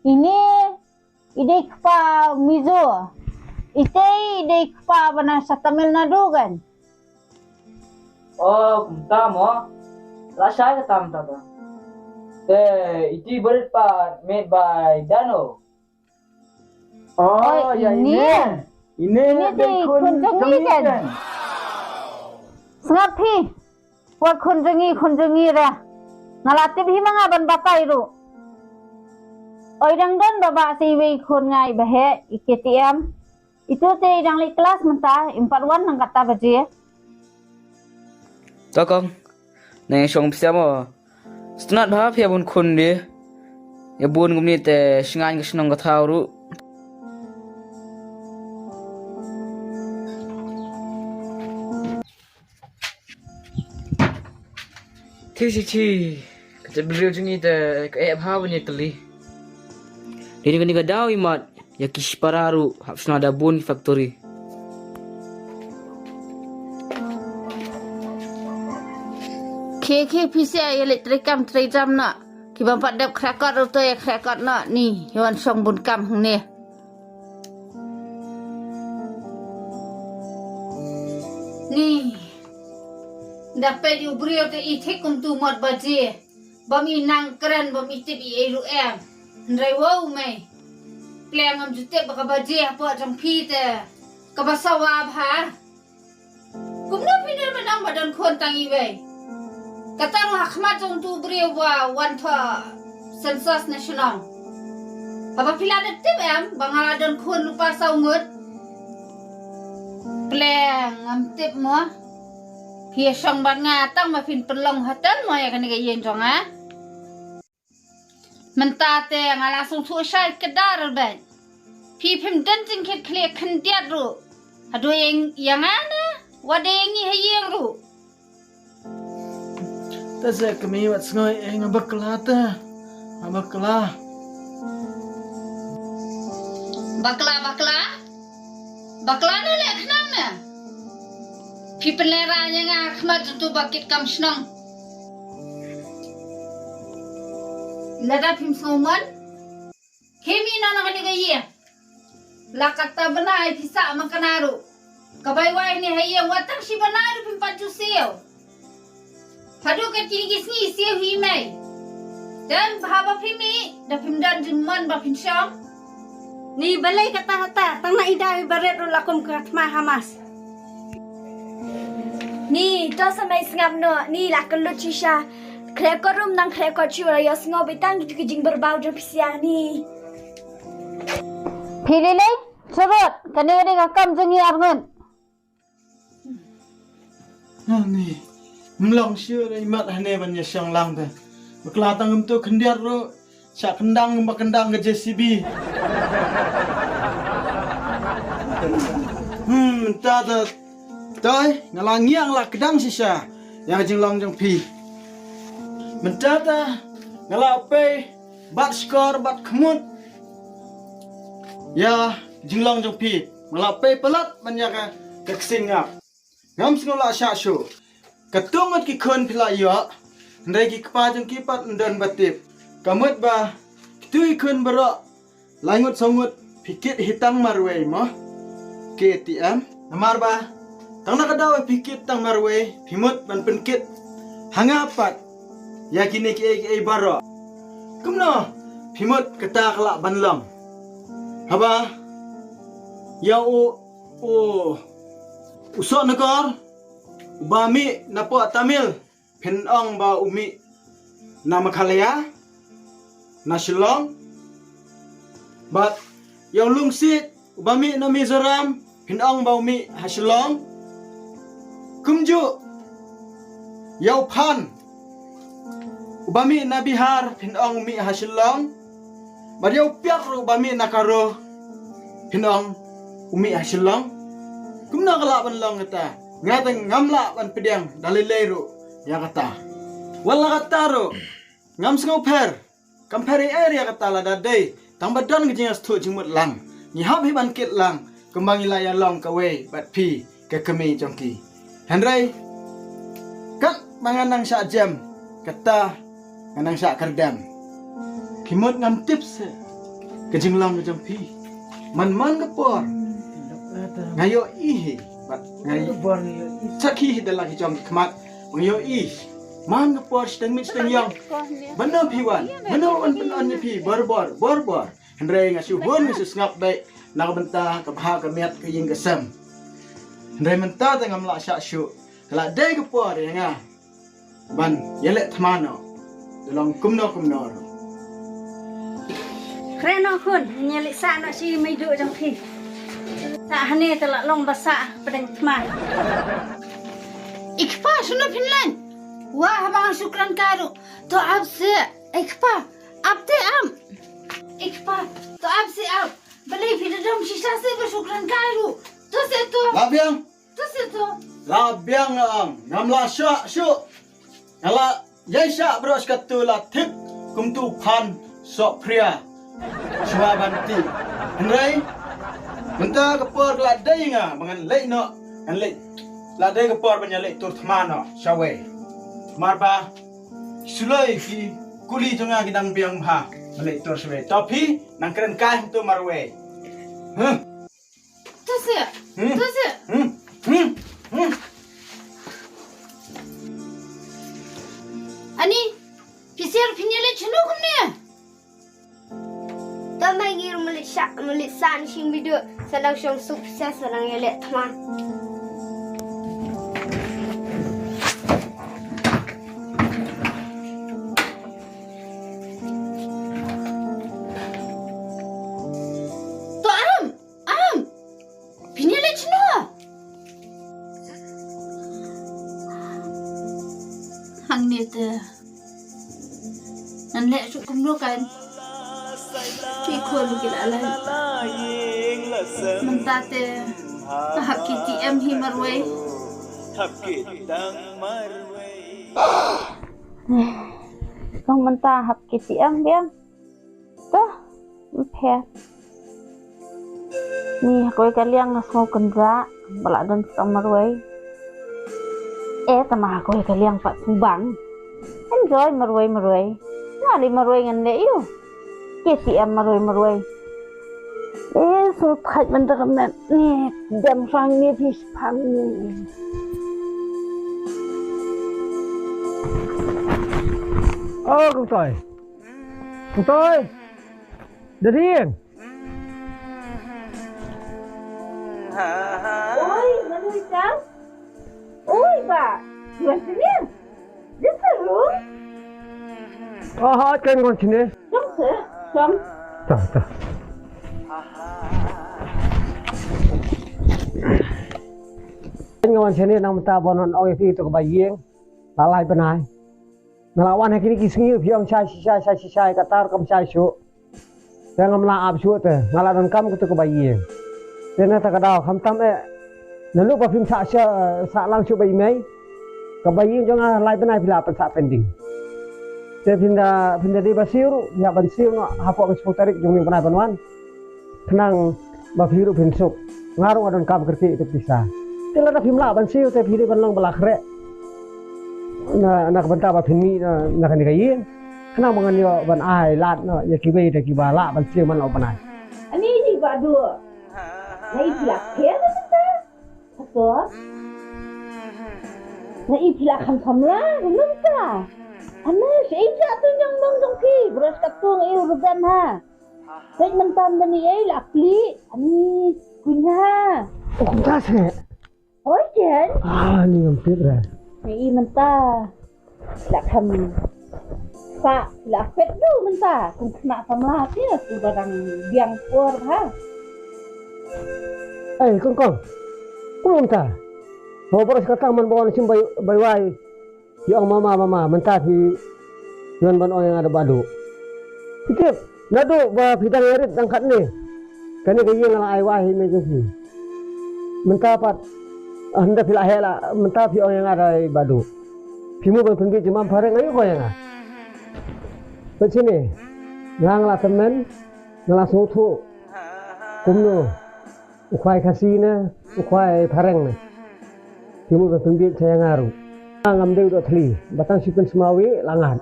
Ini ide kpa Mizo. Ite ide kpa bana sa Tamil Nadu kan. Oh, kumta mo. Rasa kata mta ta. Iti berit pa made by Dano. oh ya ini. Ini di kun jengi kan. Sengat pi. Wat kun jengi ra. Ngalatip hi mga ban bakai ru. Oi dang don baba si we kun ngai bahe IKTM. Itu te dang li kelas mentah 41 nang kata baje. Tokong. Nang song psia mo. Stunat bha phia bun khun di. Ya bun gumni te singan ke senong ka thau ru. Ti. Kata beliau jengi te ke ha punya teli. Dini kan daw imat ya kispararu hapsna da bun factory. Ke PCI elektrikam trijam na. Ki bampat dap krakot tu ya krakot na ni yawan song bun kam hang ni. Ni dapat diubrio te ithik kum tu mod baje. Bami nang keren bami tip i eru em. Ndrai wow mai. Kleng am jute baka baje apa jam pi te. Ka basawa bha. Kum na pinir manang badan khon tangi wei. Kata ru hakmat jong tu brio wa wan tha census national. Apa pila de tip em bangala dan khon lupa saungut. Kleng am tip mo. Pia song ban nga tang ma fin pelong hatan mo ya kan ga yen jong a. Mentate ngala sung thu sai kedar ben. Pi phim dan jing khet khle khan diat ru. Adu yang ana wade ngi hayeng ru. Ta se kami wat ngoi ngabakla ta. Ngabakla. Bakla na le khnang na. Pi pelera nya nga khmat tu bakit kam snong. Lada phim soman. Kemi na na ga ye. La kata bana ai pisa makanaru. Kabai wai ni hayeng watang si banaru phim pacu seo. Padu ke kini kisni seo hi mai. Dan bahaba phimi da phim dan jingman ba phim syam. Ni balai kata-kata tang na idai baret ro lakum katma Hamas. Ni to samai sngam no ni lakon lu chisha. Krekorum nang krekor chura yo sngo bitang gitu kijing berbau jo pisia ni. Pilih sebut kene ngakam jengi arngun. Ni mlong syu rai mat hane ban ya syang lang ta. Bakla tang tu khendiar ro sak kendang bakendang ke JCB. Ta toi ngalang yang la kedang sisa yang jing long jong pi. Mentata ngala pe bat skor bat kemut. Ya jing long jong pi ngala pe pelat banyak ke singap. Ngam singola sya syu. Katungut ki khon phila yo. Ndai ki kpa jong ki pat ndon batip. Kamut ba tui khon baro. Langut songut pikit hitang marwei mo. KTM namar ba. Tang nakadaw pikit tang marwei pimut ban penkit. Hangapat. Ya kini ki baro. Kumno pimut kata kala banlam. Haba. Ya usok nakor. Ubami napo Tamil. Penong ba umi na Makhalaya. Na Shillong. But yang lungsit ubami na Mizoram. Penong ba umi ha Shillong. Kumju. Yau Pan. Ubami na Bihar. Penong umi ha Shillong. But yau piak ubami na Karo. Penong umi ha Shillong. Kumna kalaban long kata. Ngatang ngamla ban pedang dalilero ya kata. Wala kata ro. Ngam sngau per. Compare area kata la dadai. Tang badan ke jingas tu jimut lang. Ni hab hiban kit lang. Kembang ilaya long kawe bat pi ke kemi jongki. Henry. Kat manganang syak jam. Kata nganang syak kerdam. Kimut ngam tips ke jinglang ke jongpi. Man kepor. Ngayo ihi. Ngayo sakhi dalam hijau kemat ngayo ih man ngepor sedang yang benar piwan benar ni pi bor Henry ngasuh bon ngesus ngap baik nak bentah ke bahak ke miat ke ying kesem Henry mentah tengah melak syak syuk kalau day kepor ya ngah ban yelek temano dalam kumno Kreno kun nyelik sa nak si maidu jang pi. Sa hane telak long basa pedang kemar. Ikpa suno Finland. Wah bang syukran karu. To abse. Ikpa abte am. Ikpa to abse am. Beli video dom sisa se bersyukran karu. To se to. Labiang To se to. Labiang ang ngamla syak syuk ngala Yai syak bros katula thik kumtu phan sok pria Shua banti Andrai Menta kepor ladai nga Bangan lek no An lek Ladai kepor banyak lek tur thma no Shawe Marba Sulai fi Kuli tunga gidang biang ha Malek tur shawe Tapi Nang keren kai tu marwe Tase, tase. Ani, pisir pinyele chunu kumne. Tamai gir mulit san shing video salang shong sukses salang yele teman. To am. Pinyele chunu. Hang ni te. Nan lek su kumlo kan. Ki ko lu ki la mentate hak KTM hi marway hak kitang marway Kong mentah hap KTM biang. Tuh, mphe. Ni koi kaliang ngasmo kendra balak dan marway. Tamah koi kaliang pak subang. Enjoy marway. Nali marway ngan le yu. KTM marway. So tight benda kemet ni jam sang ni pis pam ni. Ô con tôi đến riêng. Oi, mana jam? Oi, ba. Jual sini. Dia seru. Hết kênh con chín đi. Jom se, jom. Trời. Ngawan sini nang mata bonon oi fi to bayeng lalai benai nalawan hakini kisingi piong sai katar kam sai shu yang ngamla ab shu te ngaladan kam ku to bayeng tena ta kadao kham tam e nalu pa phim sa lang shu bai mai ka bayeng jong lai benai pila pa sa pending te pinda di basiru ya bansiu no hapo ke tarik jong ni benai banwan tenang ba firu pinsuk ngarung adon kam kerti itu pisah. Tela na phim la ban siu te phiri ban long balak re na banta ba phimi na kan yin kana mangan yo ban ai lat no ya ki be de ki ba la ban siu man lo banai Ani ni ba du. Nai pila khe na ta. Ato. Nai pila kham la num ta. Ana sei ja tu nyang mong dong ki bros katung eu ruben ha. Sai mentan dan ni ei la pli. Ani kunya. oh ta se Oi jen. ni ngam ra Nai menta. La kham. Sa la pet du menta. Kung kena samla ti tu barang biang por ha. ai kong kulum ta ho boros kata man bon sim bai wai yang mama menta fi yon ban yang ada badu tikip nadu ba bidang erit dangkat ni kani ke yang la ai wai me jung menta pat anda pila hela menta fi yang ada badu pimu ban penggi jemam bareng ayo ko yang sini ngang la temen ngala sotu kumno ukwai kasina ukwai pareng ne pimu ban penggi saya ngaru ngam deu do thli batang sipen semawi langan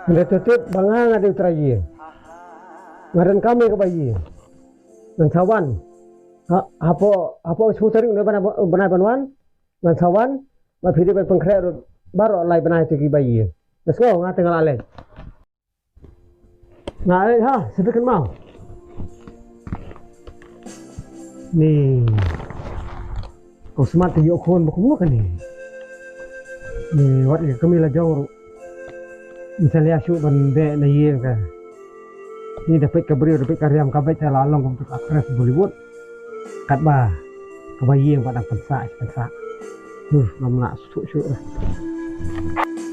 anda tetep bangang ada teraji ngaran kami ke bayi dan sawan apa sutering ne banai banwan dan sawan ba phidi ba pengkre baro lai banai te ki bayi let's go nga tengah ale na ha sebekan mau ni kau smart yo khon buku kan ni ni wat ke kami la jong misalnya asyuk ban be na yin ka ni dapat kabri dapat karyam ka baca lalong untuk akres Bollywood kat ba ka bayeng pada pensa ngamla su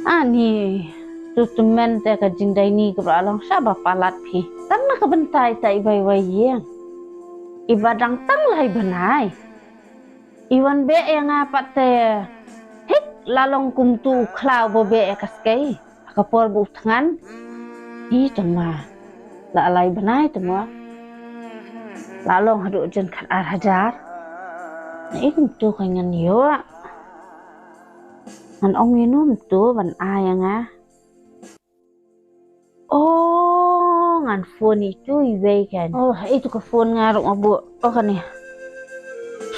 Ani tu temen te ka jindai ni ke alang saba palat phi tang na ka bentai tai bai wai yang ibadang tang lai banai iwan be yang apa te hik lalong kum tu klau bo be ka skai kapor bu tangan i tama la alai banai tama la long hadu jen khat ar hajar na ikum tu kanyan yo an ong inum tu ban ai nga oh ngan phone itu iwe kan oh itu ke phone ngaruk abu oh kan ya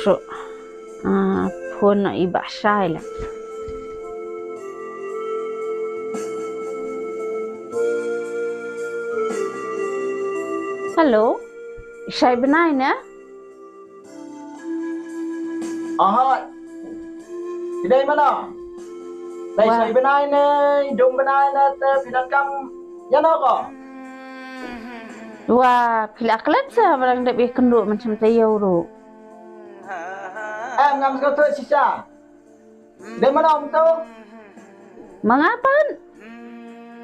so phone na iba sai la hello sai banai na Di đây mana? Đây sai benai ne, dong benai ne te pidan kam ya no ko. wah pilak kelet sa barang dak be kenduk macam tayo ro Ngam kau tu sisa. Dari mana om tu? mangapan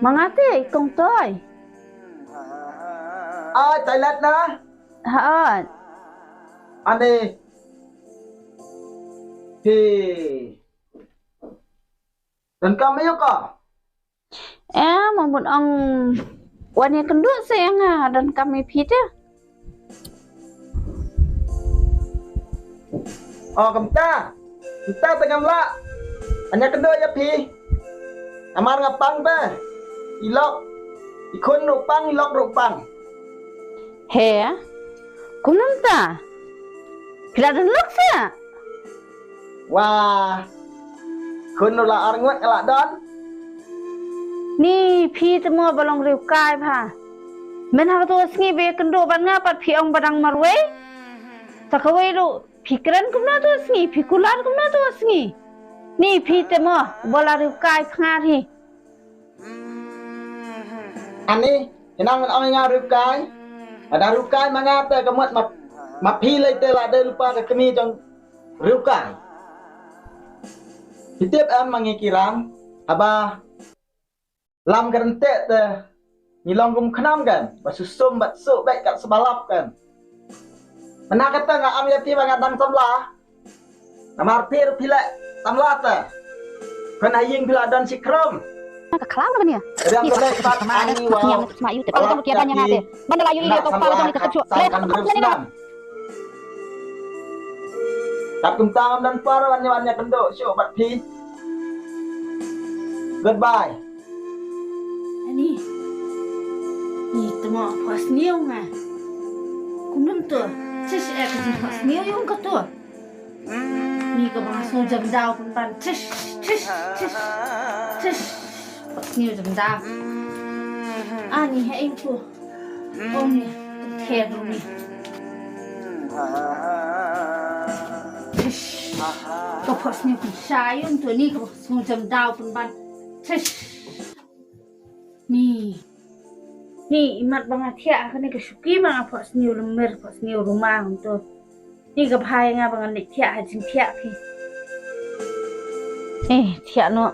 mangate kong toy Toilet na. ha Ane. Thì dan kami yo ko. Mamun ong wani kenduk sayang dan kami pita Kamta. Kita tengam la. Anya kendo ya pi. Amar ngapang ba. Ilok. Ikon rupang ilok rupang. he kunum ta pila dan laksa Wah. Kun la arngot ala don. ni phi temo balong riu kai pha men ha to sngi be kenduk ban nga pat phi ong badang marwe takawai ru fikran kumna to sngi fikulan kumna to sngi ni phi temo bola riu kai phanga thi Ani kenang ong nga rukai. Ada rukai mangata kamat mapi lai te la de lupa ke kemi jong rukai. Setiap mengikirang aba lam gerente te nyilong kum khnam kan basusum batsuk baik kat sebalap kan. Mana kata ngak am yati bangadang samla. Namar pir pila samla te. Kan aying pila dan sikrom. kelam kan ya Yang boleh tak ani wa. yang semayu te kalau kamu tiada nyang ate mana layu ini to pala kami kecuk le Tak kumtam dan par wannya kenduk syuk bat pi. Goodbye. Ani temo pas niu nga kunum tu cis ek jin pas niu yung ka tu ni ka bang so jam daw pun pan cis pas niu jam daw ani he tu oh ni the ru ni ka pas niu kun sha yung tu ni ka so jam daw pun pan cis ni imat banget ya kan ni kesuki mang apa sniu lemer pas sniu rumah untuk ni ke bahaya nga bangan nek tia hajin tia pi tia no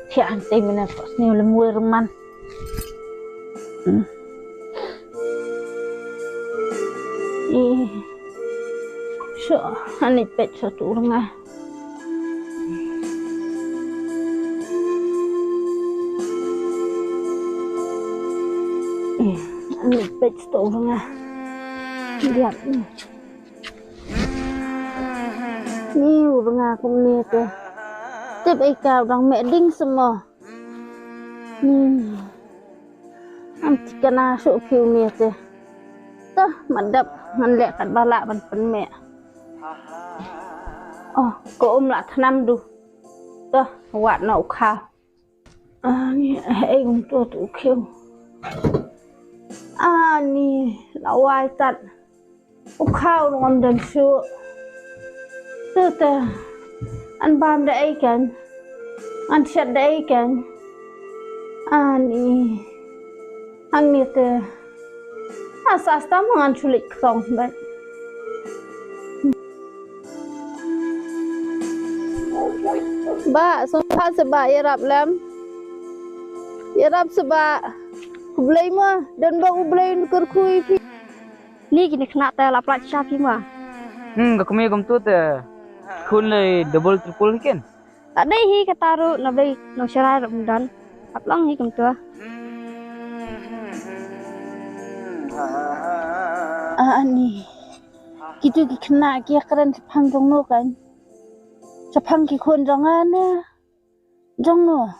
tia ante mina pas sniu lemur man so anik pet satu orang anik pet satu orang lihat ni orang aku ni tu tip ikau orang meding semua am tikana su piu ni tu tah mandap man lek kat balak ban pen me ko la thnam du tah wat nau kha ni ai ung tu tu khiu ni lawai tat khao ngon dan su tu ta an bam da ai kan an chat da ai kan ni ang ni te asas ta mangan chulik song ba sumpah sebab ya rap lam ya rap sebab Ublay mo, dan ba ublay kerkui pi. Ni kini kena ta la plat sha pi ma. Kami tu te kun le double triple kan. Tak ada hi kataru na bay no syara dan. Aplong ni kum tua. Ni. Gitu ki kena ki keren sepang jong no kan. Sepang ki kon jongan ne. Jong no.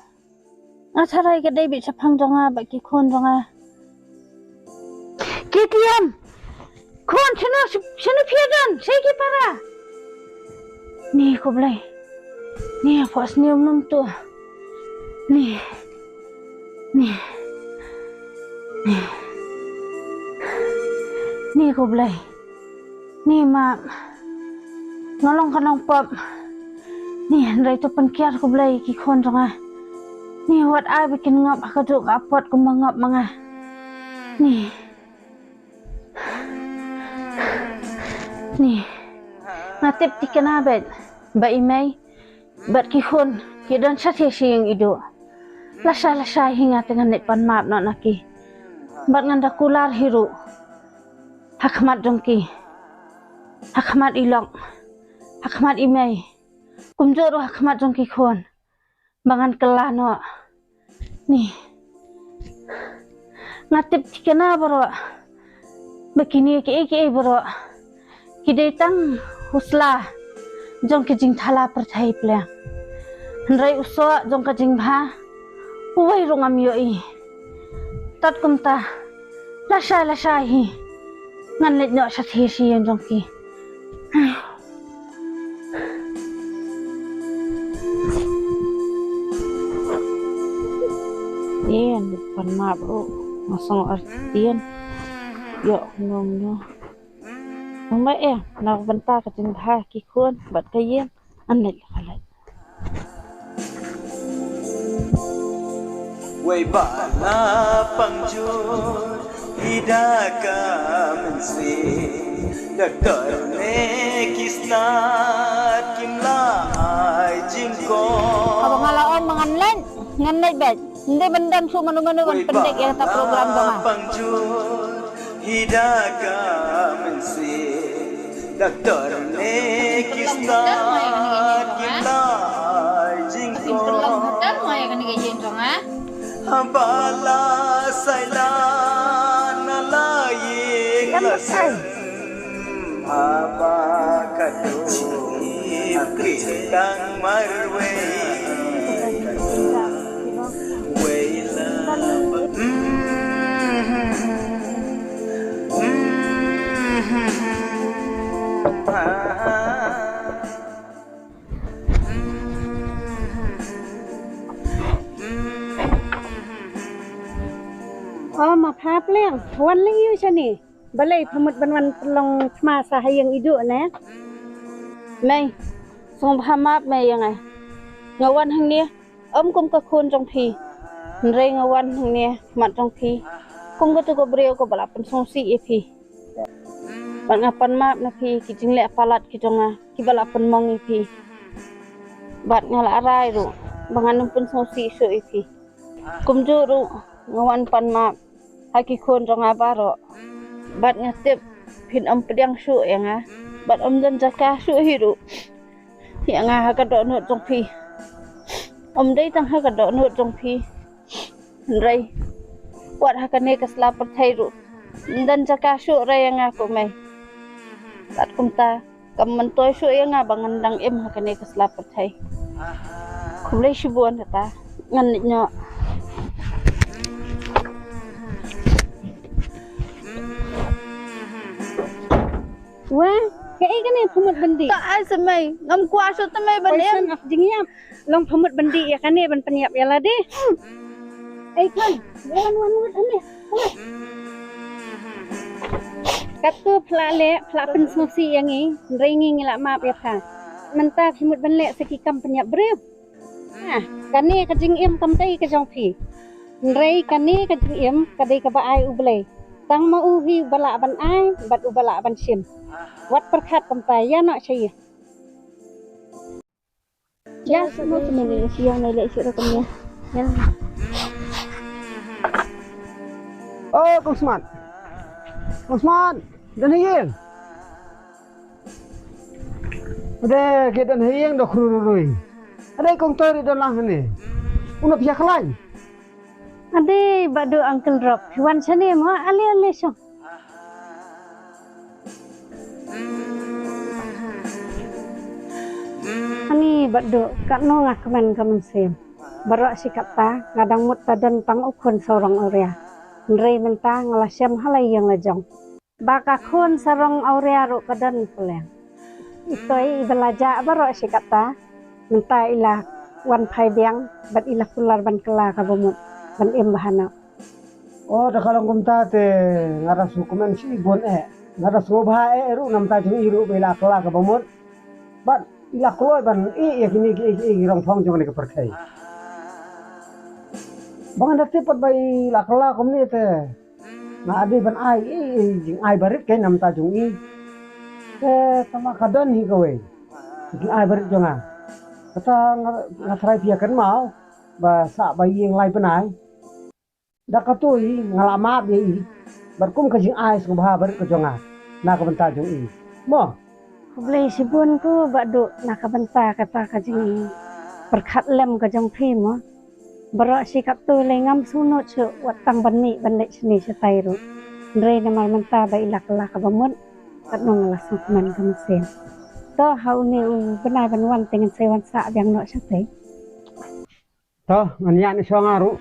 Asarai ke debit sepang jonga ba ki kon jonga. KTM. Kon chino piadan, saya ki para. Ni ko blai. Ni pas ni nom tu. Ni. Ni ko blai. Ni ma. Nolong kanong pop. Ni andai tu penkiar ko blai ki kon jonga. Ni wat ai bikin ngap kaduk apot ko mangap manga. Ni. Natip tikana bet. Ba imay. Bat ki kon. Ki don satya siyang ido. Lasa hinga dengan pan map no naki. Bat nganda kular hiru. Hakmat dongki. Hakmat ilong. Hakmat imay. Kumjoro hakmat dongki kon. Bangan kelano. Nih. Natip tikana baro. Begini ke baro. Kidai tang husla. Jong ke jing thala percaya plang. Hendrai usok jong ke jing bha. Uwai rongam yoi. Tat kumta. Lasa hi. Ngan let nyok sathe si yang jong ki. Iyan depan map bro. Masang artian. Yo nomnya. Mama nak bentar ke jing bha ki kon bat kayem anlet khalat. Way bala pangjur hidaka mensi Doktor ne kisnat kimla ai jingko Abang ngalaon manganlen nganlet bet. Hindi bendam su manu-manu kan pendek ya ta program bang. Pangjur hidaka mensi Doktor ne kisnat kimla ai jingko Bala saila nalaying lasem Haba kado Kitang marwe Waylaมาพาเปลี่ยงวันเลี้ยวชนี่บเลยพมุดวันลงมาสหยังอีดุนะ Mày, xong pha map mày yang ai. Ngawan hang nia, kum ka khun trong phi. Rei ngawan hang nia, mat trong phi. Kum ka tu ko breu ko balapan song si e phi. Ban ngapan map na phi ki jing le palat ki jonga, ki balapan mong e phi. Bat ngala arai ru, bangan pun song si so e phi. Kum ju ru ngawan pan map. Haki khun jonga baro. Bat ngatip pin pediang su yang ah. Bat dan jaka su hiru. Yang ah ka do no trong phi. Dei tang ha ka do no trong phi. Rei. Wat ha ka ne ka sla par thai ru. Dan jaka su rei yang ah ko mai. Tat kum ta kam man toy su yang ah bangan dang em ha ka ne ka sla par thai. Kum lei shibuan ta. Ngan ni nyo. Wah, kayak ini pemut bendi. Tak ai semai, ngam kuasa temai bandem. Person of jingnya, long pemut bendi ya kan ban penyiap ya lah deh. Kan, wan ane. Katu pelak pensmosi yang ini, ringi ngelak maaf ya kan. Mentah pemut benlek sekikam penyiap breu. Nah, kani kajing im kamtai kajong pi. Rei kani kajing im kadai ka baai ublei. Tang mau hi balak ban ai, bat ubalak ban sim. Wat perkat kampai ya nak saya. Ya, semua semuanya siang ni lek sira kamnya. Ya. Oh, Kusman. Kusman, dan hiang. Ada kita dan hiang dah kururui. Ada kong tori dan lah ni. Una pihak lain. Ade badu Uncle Rob. Wan sani mo ali so. Ani badu kakno ngakaman sem. Barok si kata ngadang mut padan tang ukun sorong aurea. Nrei menta ngalasem halai yang lajong. Baka kun sarong aurea ro kadan peleng. Itoi belaja barok si kata menta ilah wan pai biang bat ilah pular ban kela kabumut ban bahana. Oh, dah kalau kumta te ngaras hukuman si ibon ngaras ngobha ru namta jung iru bela kala ka bamut. Bat ila kloy ban ya kini rong phong jong ni ka perkai. Bang anda tepat bai la kala komni te. Na adi ban ai jing ai barit kai namta jung i. Ke tama kadan hi kowe. Jing ai barit jonga. Kata ngatrai piakan mau ba sa bai yang lai penai. Dah katui ngalama dia i berkum ke jing ais ngobha ber ke jonga na ka benta jung i mo Blai sibun ku badu nak benta kata ka jing perkhat lem ka jong phi mo barok si kap tu le ngam suno chu watang bani bandai sini setai ru ndrei na mal menta ba ilak la ka bamut kat no ngalas man ka mesin to hau ni benai banwan tengen sewan sa yang no setai to ania ni so ngaru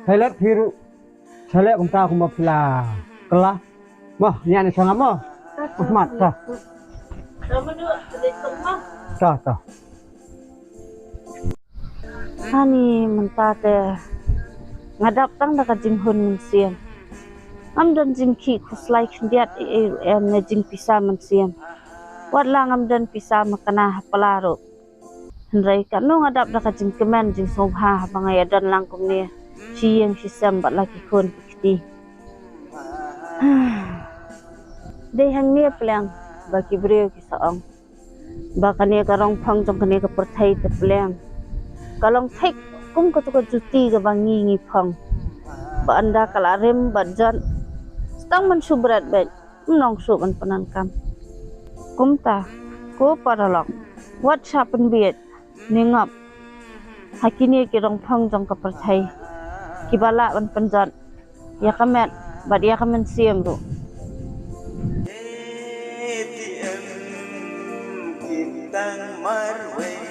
Helat hiru salek kumta kumba pila kelah moh nia ni so ngamo Ahmad ta ta Ani menta te ngadap tang da ka jing hun men siam am dan jing ki kuslai khndiat na jing pisa men siam wat lang am dan pisa makana palaro Hendrai ka no ngadap da ka jing kemen jing sobha bangai dan lang kum ni Siyang sisam bat laki kon pikti. Dehang ni pelang bagi beliau kisaong. Baka ni karong pang jong kani ka pertai te pelang. Kalong tek kum ka tuka juti ka bangi ngi pang. Ba anda kalarim badjan. Stang man subrat bet. Menong suban penankam. Kumta ko paralok. Wat sapen biet ningap. Hakini kirong pang jong ka pertai. Kibala ban penjat ya kamet bad ya kamen siam ru ATM kitang marwe